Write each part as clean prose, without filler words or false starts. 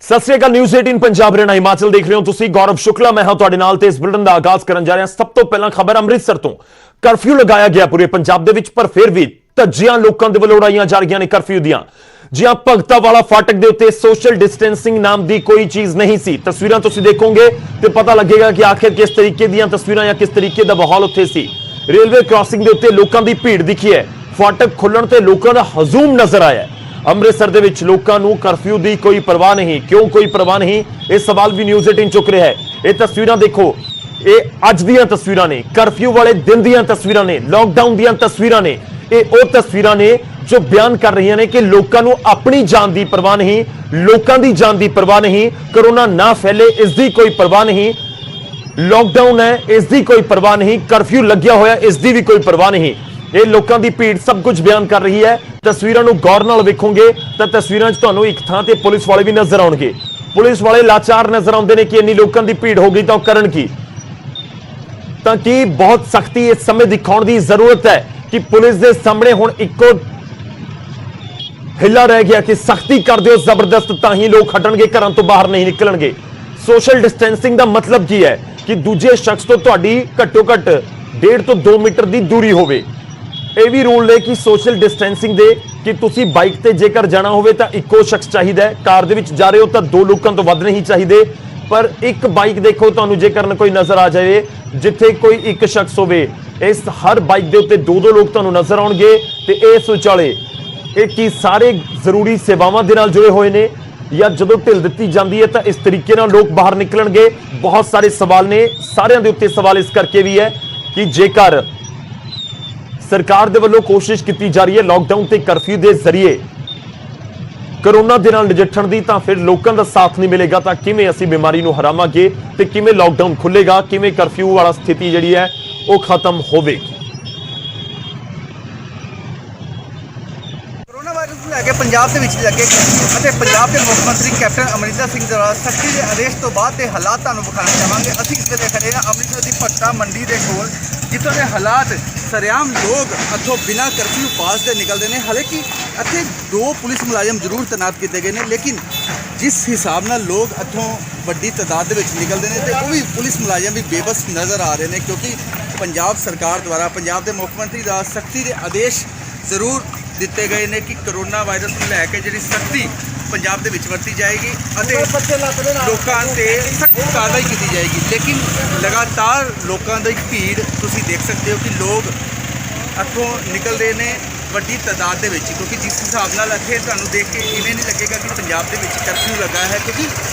ਸਤਿ ਸ੍ਰੀ ਅਕਾਲ। News 18 Punjab Haryana Himachal ਦੇਖ ਰਹੇ ਹੋ ਤੁਸੀਂ। ਗੌਰਵ ਸ਼ੁਕਲਾ ਮੈਂ ਹਾਂ ਤੁਹਾਡੇ ਨਾਲ ਤੇ ਇਸ ਬੁਲੇਟਿਨ ਦਾ ਆਗਾਜ਼ ਕਰਨ ਜਾ ਰਹੇ ਹਾਂ। ਸਭ ਤੋਂ ਪਹਿਲਾਂ ਖਬਰ ਅੰਮ੍ਰਿਤਸਰ ਤੋਂ। ਕਰਫਿਊ ਲਗਾਇਆ ਗਿਆ ਪੂਰੇ ਪੰਜਾਬ ਦੇ ਵਿੱਚ, ਪਰ ਫਿਰ ਵੀ ਧੱਜੀਆਂ ਲੋਕਾਂ ਦੇ ਵੱਲੋਂ ਉਡਾਈਆਂ ਜਾ ਰਹੀਆਂ ਨੇ ਕਰਫਿਊ ਦੀਆਂ। ਜਿਹਾਂ ਭਗਤਾ ਵਾਲਾ ਫਾਟਕ ਦੇ ਉੱਤੇ ਸੋਸ਼ਲ ਡਿਸਟੈਂਸਿੰਗ ਨਾਮ ਦੀ ਕੋਈ ਚੀਜ਼ ਨਹੀਂ ਸੀ। ਤਸਵੀਰਾਂ ਤੁਸੀਂ ਦੇਖੋਗੇ ਤੇ ਪਤਾ ਲੱਗੇਗਾ ਕਿ ਆਖਿਰ ਕਿਸ ਤਰੀਕੇ ਦੀਆਂ ਤਸਵੀਰਾਂ ਜਾਂ ਕਿਸ ਤਰੀਕੇ ਦਾ ਮਾਹੌਲ ਉੱਥੇ ਸੀ। ਰੇਲਵੇ ਕ੍ਰਾਸਿੰਗ ਦੇ ਉੱਤੇ ਲੋਕਾਂ ਦੀ ਭੀੜ ਦਿਖੀ ਹੈ। ਫਾਟਕ ਖੁੱਲਣ ਤੇ ਲੋਕਾਂ ਦਾ ਹਜੂਮ ਨਜ਼ਰ ਆਇਆ। ਅੰਮ੍ਰਿਤਸਰ ਦੇ ਵਿੱਚ ਲੋਕਾਂ ਨੂੰ ਕਰਫਿਊ ਦੀ ਕੋਈ ਪਰਵਾਹ ਨਹੀਂ। ਕਿਉਂ ਕੋਈ ਪਰਵਾਹ ਨਹੀਂ, ਇਹ ਸਵਾਲ ਵੀ ਨਿਊਜ਼ 18 ਚੁੱਕ ਰਿਹਾ ਹੈ। ਇਹ ਤਸਵੀਰਾਂ ਦੇਖੋ, ਇਹ ਅੱਜ ਦੀਆਂ ਤਸਵੀਰਾਂ ਨੇ, ਕਰਫਿਊ ਵਾਲੇ ਦਿਨ ਦੀਆਂ ਤਸਵੀਰਾਂ ਨੇ, ਲਾਕਡਾਊਨ ਦੀਆਂ ਤਸਵੀਰਾਂ ਨੇ। ਇਹ ਉਹ ਤਸਵੀਰਾਂ ਨੇ ਜੋ ਬਿਆਨ ਕਰ ਰਹੀਆਂ ਨੇ ਕਿ ਲੋਕਾਂ ਨੂੰ ਆਪਣੀ ਜਾਨ ਦੀ ਪਰਵਾਹ ਨਹੀਂ, ਲੋਕਾਂ ਦੀ ਜਾਨ ਦੀ ਪਰਵਾਹ ਨਹੀਂ, ਕਰੋਨਾ ਨਾ ਫੈਲੇ ਇਸ ਦੀ ਕੋਈ ਪਰਵਾਹ ਨਹੀਂ, ਲਾਕਡਾਊਨ ਹੈ ਇਸ ਦੀ ਕੋਈ ਪਰਵਾਹ ਨਹੀਂ, ਕਰਫਿਊ ਲੱਗਿਆ ਹੋਇਆ ਇਸ ਦੀ ਵੀ ਕੋਈ ਪਰਵਾਹ ਨਹੀਂ। ਇਹ ਲੋਕਾਂ ਦੀ ਭੀੜ ਸਭ ਕੁਝ ਬਿਆਨ ਕਰ ਰਹੀ ਹੈ। ਤਸਵੀਰਾਂ ਨੂੰ ਗੌਰ ਨਾਲ ਵੇਖੋਗੇ ਤਾਂ ਤਸਵੀਰਾਂ 'ਚ ਤੁਹਾਨੂੰ ਇੱਕ ਥਾਂ ਤੇ ਪੁਲਿਸ ਵਾਲੇ ਵੀ ਨਜ਼ਰ ਆਉਣਗੇ। ਪੁਲਿਸ ਵਾਲੇ ਲਾਚਾਰ ਨਜ਼ਰ ਆਉਂਦੇ ਨੇ ਕਿ ਇੰਨੀ ਲੋਕਾਂ ਦੀ ਭੀੜ ਹੋ ਗਈ ਤਾਂ ਉਹ ਕਰਨ ਕੀ। ਤਾਂ ਕਿ ਬਹੁਤ ਸਖਤੀ ਇਸ ਸਮੇਂ ਦਿਖਾਉਣ ਦੀ ਜ਼ਰੂਰਤ ਹੈ ਕਿ ਪੁਲਿਸ ਦੇ ਸਾਹਮਣੇ ਹੁਣ ਇੱਕੋ ਹਿੱਲਾ ਰਹਿ ਗਿਆ ਕਿ ਸਖਤੀ ਕਰ ਦਿਓ ਜ਼ਬਰਦਸਤ, ਤਾਂ ਹੀ ਲੋਕ ਹਟਣਗੇ, ਘਰਾਂ ਤੋਂ ਬਾਹਰ ਨਹੀਂ ਨਿਕਲਣਗੇ। ਸੋਸ਼ਲ ਡਿਸਟੈਂਸਿੰਗ ਦਾ ਮਤਲਬ ਕੀ ਹੈ ਕਿ ਦੂਜੇ ਸ਼ਖਸ ਤੋਂ ਤੁਹਾਡੀ ਘੱਟੋ ਘੱਟ 1.5 ਤੋਂ 2 ਮੀਟਰ ਦੀ ਦੂਰੀ ਹੋਵੇ। ਇਹ ਵੀ ਰੂਲ ਨੇ ਕਿ ਸੋਸ਼ਲ ਡਿਸਟੈਂਸਿੰਗ ਦੇ ਕਿ ਤੁਸੀਂ ਬਾਈਕ ਤੇ ਜੇਕਰ ਜਾਣਾ ਹੋਵੇ ਤਾਂ ਇੱਕੋ ਸ਼ਖਸ ਚਾਹੀਦਾ ਹੈ, ਕਾਰ ਦੇ ਵਿੱਚ ਜਾ ਰਹੇ ਹੋ ਤਾਂ 2 ਲੋਕਾਂ ਤੋਂ ਵੱਧ ਨਹੀਂ ਚਾਹੀਦੇ। ਪਰ ਇੱਕ ਬਾਈਕ ਦੇਖੋ ਤੁਹਾਨੂੰ ਜੇਕਰ ਕੋਈ ਨਜ਼ਰ ਆ ਜਾਵੇ ਜਿੱਥੇ ਕੋਈ ਇੱਕ ਸ਼ਖਸ ਹੋਵੇ, ਇਸ ਹਰ ਬਾਈਕ ਦੇ ਉੱਤੇ 2-2 ਲੋਕ ਤੁਹਾਨੂੰ ਨਜ਼ਰ ਆਉਣਗੇ। ਤੇ ਇਸ ਵਿਚਾਲੇ ਇਹ ਕੀ ਸਾਰੇ ਜ਼ਰੂਰੀ ਸੇਵਾਵਾਂ ਦੇ ਨਾਲ ਜੁੜੇ ਹੋਏ ਨੇ ਜਾਂ ਜਦੋਂ ਢਿੱਲ ਦਿੱਤੀ ਜਾਂਦੀ ਹੈ ਤਾਂ ਇਸ ਤਰੀਕੇ ਨਾਲ ਲੋਕ ਬਾਹਰ ਨਿਕਲਣਗੇ। ਬਹੁਤ ਸਾਰੇ ਸਵਾਲ ਨੇ, ਸਾਰਿਆਂ ਦੇ ਉੱਤੇ ਸਵਾਲ ਇਸ ਕਰਕੇ ਵੀ ਹੈ ਕਿ ਜੇਕਰ ਸਰਕਾਰ ਦੇ ਵੱਲੋਂ ਕੋਸ਼ਿਸ਼ ਕੀਤੀ ਜਾ ਰਹੀ ਹੈ ਲਾਕਡਾਊਨ ਤੇ ਕਰਫਿਊ ਦੇ ਜ਼ਰੀਏ ਕਰੋਨਾ ਦੇ ਨਾਲ ਨਜਿੱਠਣ ਦੀ, ਤਾਂ ਫਿਰ ਲੋਕਾਂ ਦਾ ਸਾਥ ਨਹੀਂ ਮਿਲੇਗਾ ਤਾਂ ਕਿਵੇਂ ਅਸੀਂ ਬਿਮਾਰੀ ਨੂੰ ਹਰਾਵਾਂਗੇ ਤੇ ਕਿਵੇਂ ਲਾਕਡਾਊਨ ਖੁੱਲੇਗਾ, ਕਿਵੇਂ ਕਰਫਿਊ ਵਾਲਾ ਸਥਿਤੀ ਜਿਹੜੀ ਹੈ ਉਹ ਖਤਮ ਹੋਵੇਗੀ। ਕੋਰੋਨਾ ਵਾਇਰਸ ਨੂੰ ਲੈ ਕੇ ਪੰਜਾਬ ਦੇ ਵਿੱਚ ਲੱਗੇ ਅਤੇ ਪੰਜਾਬ ਦੇ ਮੁੱਖ ਮੰਤਰੀ ਕੈਪਟਨ ਅਮਰਿੰਦਰ ਸਿੰਘ ਦੁਆਰਾ ਸਖਤੀ ਦੇ ਆਦੇਸ਼ ਤੋਂ ਬਾਅਦ ਦੇ ਹਾਲਾਤ ਤੁਹਾਨੂੰ ਵਿਖਾਉਣਾ ਚਾਹਾਂਗੇ। ਅਸੀਂ ਇਸ ਵੇਲੇ ਖੜੇ ਹਾਂ ਅੰਮ੍ਰਿਤਸਰ ਦੀ ਭੱਟਾ ਮੰਡੀ ਦੇ ਕੋਲ, ਜਿੱਥੋਂ ਦੇ ਹਾਲਾਤ ਸਰਿਆਮ ਲੋਕ ਇੱਥੋਂ ਬਿਨਾਂ ਕਰਫਿਊ ਪਾਸ ਦੇ ਨਿਕਲਦੇ ਨੇ। ਹਾਲਾਂਕਿ ਇੱਥੇ 2 ਪੁਲਿਸ ਮੁਲਾਜ਼ਮ ਜ਼ਰੂਰ ਤੈਨਾਤ ਕੀਤੇ ਗਏ ਨੇ, ਲੇਕਿਨ ਜਿਸ ਹਿਸਾਬ ਨਾਲ ਲੋਕ ਇੱਥੋਂ ਵੱਡੀ ਤਾਦਾਦ ਦੇ ਵਿੱਚ ਨਿਕਲਦੇ ਨੇ ਤੇ ਉਹ ਵੀ ਪੁਲਿਸ ਮੁਲਾਜ਼ਮ ਵੀ ਬੇਬਸ ਨਜ਼ਰ ਆ ਰਹੇ ਨੇ, ਕਿਉਂਕਿ ਪੰਜਾਬ ਸਰਕਾਰ ਦੁਆਰਾ ਪੰਜਾਬ ਦੇ ਮੁੱਖ ਮੰਤਰੀ ਦਾ ਸਖਤੀ ਦੇ ਆਦੇਸ਼ ਜ਼ਰੂਰ ਦਿੱਤੇ ਗਏ ਨੇ ਕਿ ਕਰੋਨਾ ਵਾਇਰਸ ਨੂੰ ਲੈ ਕੇ ਜਿਹੜੀ ਸਖਤੀ ਪੰਜਾਬ ਦੇ ਵਿੱਚ ਵਰਤੀ ਜਾਏਗੀ ਅਤੇ ਲੋਕਾਂ ਤੇ ਸਖਤ ਕਾਰਵਾਈ ਕੀਤੀ ਜਾਏਗੀ। ਲੇਕਿਨ ਲਗਾਤਾਰ ਲੋਕਾਂ ਦੀ ਭੀੜ ਤੁਸੀਂ ਦੇਖ ਸਕਦੇ ਹੋ ਕਿ ਲੋਕ ਇੱਥੋਂ ਨਿਕਲਦੇ ਨੇ ਵੱਡੀ ਤਾਦਾਦ ਦੇ ਵਿੱਚ, ਕਿਉਂਕਿ ਜਿਸ ਹਿਸਾਬ ਨਾਲ ਇੱਥੇ ਤੁਹਾਨੂੰ ਦੇਖ ਕੇ ਇਵੇਂ ਨਹੀਂ ਲੱਗੇਗਾ ਕਿ ਪੰਜਾਬ ਦੇ ਵਿੱਚ ਕਰਫਿਊ ਲੱਗਾ ਹੈ, ਕਿਉਂਕਿ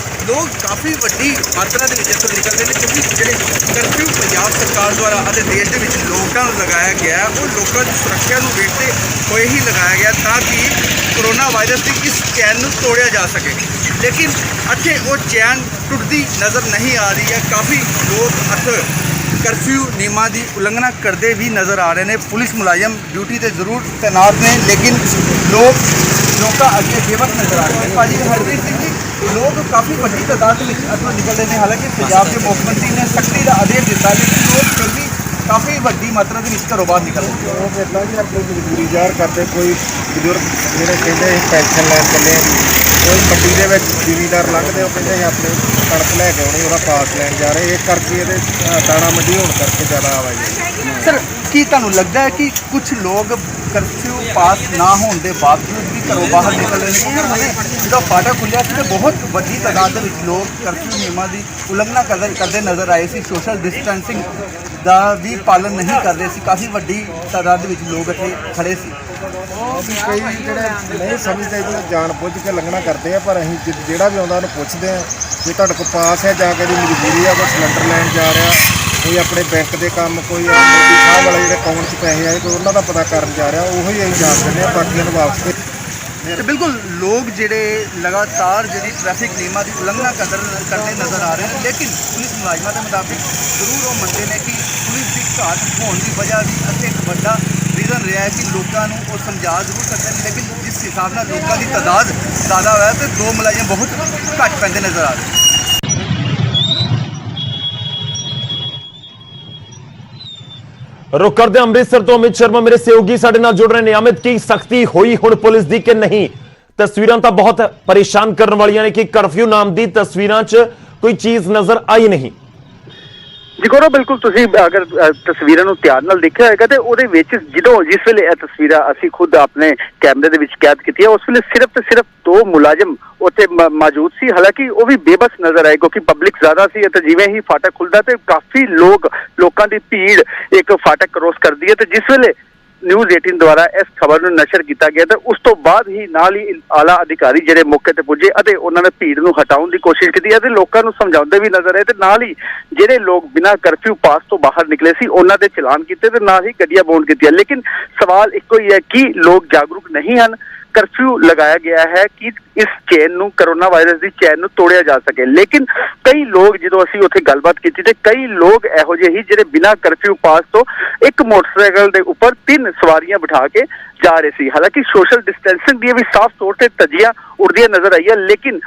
ਲੋਕ ਕਾਫੀ ਵੱਡੀ ਮਾਤਰਾ ਦੇ ਵਿੱਚ ਇੱਥੋਂ ਨਿਕਲਦੇ ਨੇ। ਕਿਉਂਕਿ ਜਿਹੜੇ ਕਰਫਿਊ ਪੰਜਾਬ ਸਰਕਾਰ ਦੁਆਰਾ ਅਤੇ ਦੇਸ਼ ਦੇ ਵਿੱਚ ਲੋਕਡਾਊਨ ਲਗਾਇਆ ਗਿਆ ਉਹ ਲੋਕਾਂ ਦੀ ਸੁਰੱਖਿਆ ਨੂੰ ਵੇਖਦੇ ਹੋਏ ਹੀ ਲਗਾਇਆ ਗਿਆ ਤਾਂ ਕਿ ਕੋਰੋਨਾ ਵਾਇਰਸ ਦੀ ਇਸ ਚੈਨ ਨੂੰ ਤੋੜਿਆ ਜਾ ਸਕੇ। ਲੇਕਿਨ ਇੱਥੇ ਉਹ ਚੈਨ ਟੁੱਟਦੀ ਨਜ਼ਰ ਨਹੀਂ ਆ ਰਹੀ ਹੈ। ਕਾਫੀ ਲੋਕ ਇੱਥੇ ਕਰਫਿਊ ਨਿਯਮਾਂ ਦੀ ਉਲੰਘਣਾ ਕਰਦੇ ਵੀ ਨਜ਼ਰ ਆ ਰਹੇ ਨੇ। ਪੁਲਿਸ ਮੁਲਾਜ਼ਮ ਡਿਊਟੀ ਤੇ ਜ਼ਰੂਰ ਤੈਨਾਤ ਨੇ, ਲੇਕਿਨ ਲੋਕਾਂ ਅੱਗੇ ਬੇਵਕਤ ਨਜ਼ਰ ਆ ਰਹੇ ਨੇ। ਭਾਜੀ ਹਰਪ੍ਰੀਤ ਸਿੰਘ ਜੀ, ਲੋਕ ਕਾਫੀ ਵੱਡੀ ਤਾਦਾਦ ਦੇ ਵਿੱਚ ਇੱਥੋਂ ਨਿਕਲਦੇ ਨੇ। ਹਾਲਾਂਕਿ ਪੰਜਾਬ ਦੇ ਮੁੱਖ ਮੰਤਰੀ ਨੇ ਸਖਤੀ ਦਾ ਆਦੇਸ਼ ਦਿੱਤਾ, ਲੇਕਿਨ ਲੋਕ ਫਿਰ ਵੀ ਕਾਫੀ ਵੱਡੀ ਮਾਤਰਾ ਦੇ ਵਿੱਚ ਘਰੋਂ ਬਾਹਰ ਨਿਕਲਦੇ ਨੇ। ਉਹ ਇੱਦਾਂ ਜੀ ਆਪਣੀ ਮਜਬੂਰੀ ਜ਼ਾਹਰ ਕਰਦੇ। ਕੋਈ ਬਜ਼ੁਰਗ ਜਿਹੜੇ ਕਹਿੰਦੇ ਅਸੀਂ ਪੈਨਸ਼ਨ ਲੈਣ ਚੱਲੇ ਹਾਂ ਜੀ, ਕੋਈ ਮੰਡੀ ਦੇ ਵਿੱਚ ਜ਼ਿਮੀਂਦਾਰ ਲੰਘਦੇ ਉਹ ਕਹਿੰਦੇ ਅਸੀਂ ਆਪਣੀ ਕਣਕ ਲੈ ਕੇ ਆਉਣੀ, ਉਹਦਾ ਪਾਸ ਲੈਣ ਜਾ ਰਹੇ। ਇਹ ਕਰਕੇ ਇਹਦੇ ਦਾਣਾ ਮੰਡੀ ਹੋਣ ਕਰਕੇ ਜ਼ਿਆਦਾ ਆਵਾਜਾਈ। ਸਰ, ਕੀ ਤੁਹਾਨੂੰ ਲੱਗਦਾ ਹੈ ਕਿ ਕੁਝ ਲੋਕ ਕਰਫਿਊ ਪਾਸ ਨਾ ਹੋਣ ਦੇ ਬਾਵਜੂਦ ਵੀ ਘਰੋਂ ਬਾਹਰ ਨਿਕਲ ਰਹੇ ਨੇ? ਕਿਉਂਕਿ ਜਦੋਂ ਫਾਟਕ ਖੁੱਲ੍ਹਿਆ ਸੀ ਤਾਂ ਬਹੁਤ ਵੱਡੀ ਤਾਦਾਦ ਦੇ ਵਿੱਚ ਲੋਕ ਕਰਫਿਊ ਨਿਯਮਾਂ ਦੀ ਉਲੰਘਣਾ ਕਰਦੇ ਨਜ਼ਰ ਆਏ ਸੀ। ਸੋਸ਼ਲ ਡਿਸਟੈਂਸਿੰਗ ਦਾ ਵੀ ਪਾਲਣ ਨਹੀਂ ਕਰ ਰਹੇ ਸੀ। ਕਾਫੀ ਵੱਡੀ ਤਾਦਾਦ ਦੇ ਵਿੱਚ ਲੋਕ ਇੱਥੇ ਖੜੇ ਸੀ। ਅਸੀਂ ਕਈ ਜਿਹੜੇ ਨਹੀਂ ਸਮਝਦੇ ਜਿਹੜੇ ਜਾਣ ਬੁੱਝ ਕੇ ਲੰਘਣਾ ਕਰਦੇ ਆ, ਪਰ ਅਸੀਂ ਜਿਹੜਾ ਵੀ ਆਉਂਦਾ ਉਹਨੂੰ ਪੁੱਛਦੇ ਆ ਕਿ ਤੁਹਾਡੇ ਕੋਲ ਪਾਸ ਹੈ, ਜਾਂ ਕਿ ਮਜਬੂਰੀ ਆ, ਕੋਈ ਸਿਲੰਡਰ ਲੈਣ ਜਾ ਰਿਹਾ, ਕੋਈ ਆਪਣੇ ਬੈਂਕ ਦੇ ਕੰਮ, ਕੋਈ ਮੋਦੀ ਸਾਹਿਬ ਵਾਲੇ ਜਿਹੜੇ ਅਕਾਊਂਟ 'ਚ ਪੈਸੇ ਆਏ ਕੋਈ ਉਹਨਾਂ ਦਾ ਪਤਾ ਕਰਨ ਜਾ ਰਿਹਾ, ਉਹੀ ਅਸੀਂ ਜਾਣ ਦਿੰਦੇ ਹਾਂ, ਬਾਕੀਆਂ ਨੂੰ ਵਾਪਸ ਭੇਜ। ਤੇ ਬਿਲਕੁਲ ਲੋਕ ਜਿਹੜੇ ਲਗਾਤਾਰ ਜਿਹੜੀ ਟ੍ਰੈਫਿਕ ਨਿਯਮਾਂ ਦੀ ਉਲੰਘਣਾ ਕਰਦੇ ਨਜ਼ਰ ਆ ਰਹੇ ਨੇ, ਲੇਕਿਨ ਪੁਲਿਸ ਮੁਲਾਜ਼ਮਾਂ ਦੇ ਮੁਤਾਬਿਕ ਜ਼ਰੂਰ ਉਹ ਮੰਨਦੇ ਨੇ ਕਿ ਪੁਲਿਸ ਦੀ ਘਾਟ ਹੋਣ ਦੀ ਵਜ੍ਹਾ ਵੀ ਅਤੇ ਇੱਕ ਵੱਡਾ ਰੀਜ਼ਨ ਰਿਹਾ ਹੈ ਕਿ ਲੋਕਾਂ ਨੂੰ ਉਹ ਸਮਝਾ ਜ਼ਰੂਰ ਸਕਦੇ ਨੇ, ਲੇਕਿਨ ਜਿਸ ਹਿਸਾਬ ਨਾਲ ਲੋਕਾਂ ਦੀ ਤਾਦਾਦ ਜ਼ਿਆਦਾ ਹੋਇਆ ਤੇ 2 ਮੁਲਾਜ਼ਮ ਬਹੁਤ ਘੱਟ ਪੈਂਦੇ ਨਜ਼ਰ ਆ ਰਹੇ। रुक करते अमृतसर तो अमित शर्मा मेरे सहयोगी साडे नाल जुड़ रहे हैं। अमित, की सख्ती हुई हुण पुलिस दी कि नहीं? ਤਸਵੀਰਾਂ ਤਾਂ ਬਹੁਤ ਪਰੇਸ਼ਾਨ ਕਰਨ ਵਾਲੀਆਂ ਨੇ ਕਿ ਕਰਫਿਊ ਨਾਮ ਦੀ ਤਸਵੀਰਾਂ 'ਚ ਕੋਈ ਚੀਜ਼ ਨਜ਼ਰ ਆਈ ਨਹੀਂ। ਜੀ ਗੌਰਵ, ਬਿਲਕੁਲ ਤੁਸੀਂ ਅਗਰ ਤਸਵੀਰਾਂ ਨੂੰ ਧਿਆਨ ਨਾਲ ਦੇਖਿਆ ਹੋਏਗਾ ਤੇ ਉਹਦੇ ਵਿੱਚ ਜਿਸ ਵੇਲੇ ਇਹ ਤਸਵੀਰਾਂ ਅਸੀਂ ਖੁਦ ਆਪਣੇ ਕੈਮਰੇ ਦੇ ਵਿੱਚ ਕੈਦ ਕੀਤੀਆਂ, ਉਸ ਵੇਲੇ ਸਿਰਫ ਤੇ ਸਿਰਫ 2 ਮੁਲਾਜ਼ਮ ਉੱਥੇ ਮੌਜੂਦ ਸੀ। ਹਾਲਾਂਕਿ ਉਹ ਵੀ ਬੇਬਸ ਨਜ਼ਰ ਆਏ ਕਿਉਂਕਿ ਪਬਲਿਕ ਜ਼ਿਆਦਾ ਸੀ ਅਤੇ ਜਿਵੇਂ ਹੀ ਫਾਟਕ ਖੁੱਲਦਾ ਤੇ ਕਾਫੀ ਲੋਕਾਂ ਦੀ ਭੀੜ ਇੱਕ ਫਾਟਕ ਕ੍ਰੋਸ ਕਰਦੀ ਹੈ। ਤੇ ਜਿਸ ਵੇਲੇ ਨਿਊਜ਼ 18 ਦੁਆਰਾ ਇਸ ਖਬਰ ਨੂੰ ਨਸ਼ਰ ਕੀਤਾ ਗਿਆ ਤੇ ਉਸ ਤੋਂ ਬਾਅਦ ਹੀ ਨਾਲ ਹੀ ਆਲਾ ਅਧਿਕਾਰੀ ਜਿਹੜੇ ਮੌਕੇ ਤੇ ਪੁੱਜੇ ਅਤੇ ਉਹਨਾਂ ਨੇ ਭੀੜ ਨੂੰ ਹਟਾਉਣ ਦੀ ਕੋਸ਼ਿਸ਼ ਕੀਤੀ ਅਤੇ ਲੋਕਾਂ ਨੂੰ ਸਮਝਾਉਂਦੇ ਵੀ ਨਜ਼ਰ ਆਏ ਤੇ ਨਾਲ ਹੀ ਜਿਹੜੇ ਲੋਕ ਬਿਨਾਂ ਕਰਫਿਊ ਪਾਸ ਤੋਂ ਬਾਹਰ ਨਿਕਲੇ ਸੀ ਉਹਨਾਂ ਦੇ ਚਲਾਨ ਕੀਤੇ ਤੇ ਨਾਲ ਹੀ ਗੱਡੀਆਂ ਬੌਂਡ ਕੀਤੀਆਂ। ਲੇਕਿਨ ਸਵਾਲ ਇੱਕੋ ਹੀ ਹੈ ਕਿ ਲੋਕ ਜਾਗਰੂਕ ਨਹੀਂ ਹਨ। ਕਰਫਿਊ ਲਗਾਇਆ ਗਿਆ ਹੈ ਕਿ ਇਸ ਚੇਨ ਨੂੰ, ਕਰੋਨਾ ਵਾਇਰਸ ਦੀ ਚੇਨ ਨੂੰ ਤੋੜਿਆ ਜਾ ਸਕੇ। ਲੇਕਿਨ ਕਈ ਲੋਕ, ਜਦੋਂ ਅਸੀਂ ਉੱਥੇ ਗੱਲਬਾਤ ਕੀਤੀ ਤੇ ਕਈ ਲੋਕ ਇਹੋ ਜਿਹੇ ਹੀ ਜਿਹੜੇ ਬਿਨਾਂ ਕਰਫਿਊ ਪਾਸ ਤੋਂ ਇੱਕ ਮੋਟਰਸਾਈਕਲ ਦੇ ਉੱਪਰ 3 ਸਵਾਰੀਆਂ ਬਿਠਾ ਕੇ ਜਾ ਰਹੇ ਸੀ। ਹਾਲਾਂਕਿ ਸੋਸ਼ਲ ਡਿਸਟੈਂਸਿੰਗ ਦੀਆਂ ਵੀ ਸਾਫ਼ ਤੌਰ ਤੇ ਧੱਜੀਆਂ ਉੜਦੀਆਂ ਨਜ਼ਰ ਆਈਆਂ, ਲੇਕਿਨ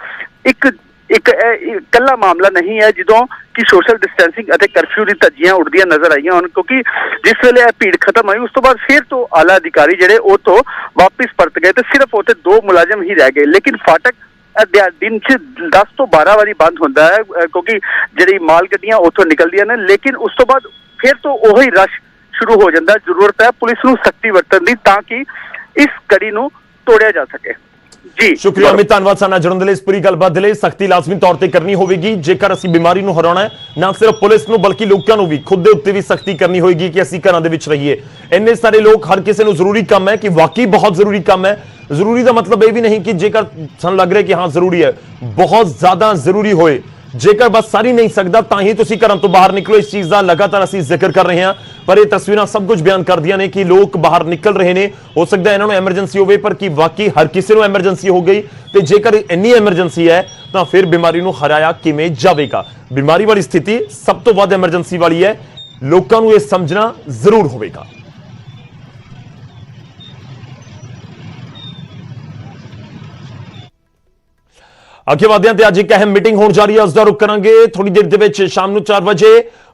ਇੱਕ ਇਕੱਲਾ ਮਾਮਲਾ ਨਹੀਂ ਹੈ ਜਦੋਂ ਕਿ ਸੋਸ਼ਲ ਡਿਸਟੈਂਸਿੰਗ ਅਤੇ ਕਰਫਿਊ ਦੀ ਧੱਜੀਆਂ ਉੜਦੀਆਂ ਨਜ਼ਰ ਆਈਆਂ ਹਨ, ਕਿਉਂਕਿ ਜਿਸ ਵੇਲੇ ਇਹ ਭੀੜ ਖਤਮ ਹੋਈ ਉਸ ਤੋਂ ਬਾਅਦ ਫਿਰ ਤੋਂ ਆਲਾ ਅਧਿਕਾਰੀ ਜਿਹੜੇ ਉਹ ਤੋਂ ਵਾਪਿਸ ਪਰਤ ਗਏ ਤੇ ਸਿਰਫ ਉੱਥੇ 2 ਮੁਲਾਜ਼ਮ ਹੀ ਰਹਿ ਗਏ। ਲੇਕਿਨ ਫਾਟਕ ਦਿਨ 'ਚ 10 ਤੋਂ 12 ਵਾਰੀ ਬੰਦ ਹੁੰਦਾ ਹੈ ਕਿਉਂਕਿ ਜਿਹੜੀ ਮਾਲ ਗੱਡੀਆਂ ਉੱਥੋਂ ਨਿਕਲਦੀਆਂ ਨੇ, ਲੇਕਿਨ ਉਸ ਤੋਂ ਬਾਅਦ ਫਿਰ ਤੋਂ ਉਹੀ ਰਸ਼ ਸ਼ੁਰੂ ਹੋ ਜਾਂਦਾ। ਜ਼ਰੂਰਤ ਹੈ ਪੁਲਿਸ ਨੂੰ ਸਖਤੀ ਵਰਤਣ ਦੀ ਤਾਂ ਕਿ ਇਸ ਕੜੀ ਨੂੰ ਤੋੜਿਆ ਜਾ ਸਕੇ। ਜੀ ਸ਼ੁਕਰੀਆ ਅਮਿਤ, ਧੰਨਵਾਦ ਸਾਡੇ ਨਾਲ ਜੁੜਨ ਦੇ ਲਈ। ਇਸ ਪੂਰੀ ਗੱਲਬਾਤ ਦੇ ਲਈ ਸਖਤੀ ਲਾਜ਼ਮੀ ਤੌਰ ਤੇ ਕਰਨੀ ਹੋਵੇਗੀ ਜੇਕਰ ਅਸੀਂ ਬਿਮਾਰੀ ਨੂੰ ਹਰਾਉਣਾ ਹੈ। ਨਾ ਸਿਰਫ ਪੁਲਿਸ ਨੂੰ ਬਲਕਿ ਲੋਕਾਂ ਨੂੰ ਵੀ ਖੁਦ ਦੇ ਉੱਤੇ ਵੀ ਸਖਤੀ ਕਰਨੀ ਹੋਏਗੀ ਕਿ ਅਸੀਂ ਘਰਾਂ ਦੇ ਵਿੱਚ ਰਹੀਏ। ਇੰਨੇ ਸਾਰੇ ਲੋਕ, ਹਰ ਕਿਸੇ ਨੂੰ ਜ਼ਰੂਰੀ ਕੰਮ ਹੈ ਕਿ ਵਾਕਈ ਬਹੁਤ ਜ਼ਰੂਰੀ ਕੰਮ ਹੈ। ਜ਼ਰੂਰੀ ਦਾ ਮਤਲਬ ਇਹ ਵੀ ਨਹੀਂ ਕਿ ਜੇਕਰ ਸਾਨੂੰ ਲੱਗ ਰਿਹਾ ਕਿ ਹਾਂ ਜ਼ਰੂਰੀ ਹੈ, ਬਹੁਤ ਜ਼ਿਆਦਾ ਜ਼ਰੂਰੀ ਹੋਏ, ਜੇਕਰ ਬਸ ਸਾਰੀ ਨਹੀਂ ਸਕਦਾ ਤਾਂ ਹੀ ਤੁਸੀਂ ਘਰਾਂ ਤੋਂ ਬਾਹਰ ਨਿਕਲੋ। ਇਸ ਚੀਜ਼ ਦਾ ਲਗਾਤਾਰ ਅਸੀਂ ਜ਼ਿਕਰ ਕਰ ਰਹੇ ਹਾਂ, ਪਰ ਇਹ ਤਸਵੀਰਾਂ ਸਭ ਕੁਝ ਬਿਆਨ ਕਰਦੀਆਂ ਨੇ ਕਿ ਲੋਕ ਬਾਹਰ ਨਿਕਲ ਰਹੇ ਨੇ। ਹੋ ਸਕਦਾ ਇਹਨਾਂ ਨੂੰ ਐਮਰਜੈਂਸੀ ਹੋਵੇ, ਪਰ ਕੀ ਵਾਕਈ ਹਰ ਕਿਸੇ ਨੂੰ ਐਮਰਜੈਂਸੀ ਹੋ ਗਈ? ਤੇ ਜੇਕਰ ਇੰਨੀ ਐਮਰਜੈਂਸੀ ਹੈ ਤਾਂ ਫਿਰ ਬਿਮਾਰੀ ਨੂੰ ਹਰਾਇਆ ਕਿਵੇਂ ਜਾਵੇਗਾ? ਬਿਮਾਰੀ ਵਾਲੀ ਸਥਿਤੀ ਸਭ ਤੋਂ ਵੱਧ ਐਮਰਜੈਂਸੀ ਵਾਲੀ ਹੈ, ਲੋਕਾਂ ਨੂੰ ਇਹ ਸਮਝਣਾ ਜ਼ਰੂਰ ਹੋਵੇਗਾ। ਅੱਗੇ ਵਧਦੇ ਹਾਂ ਤੇ ਅੱਜ ਇੱਕ ਅਹਿਮ ਮੀਟਿੰਗ ਹੋਣ ਜਾ ਰਹੀ ਹੈ, ਉਸ ਦਾ ਰੁਖ ਕਰਾਂਗੇ ਥੋੜੀ ਦੇਰ ਦੇ ਵਿੱਚ। ਸ਼ਾਮ ਨੂੰ 4 ਵਜੇ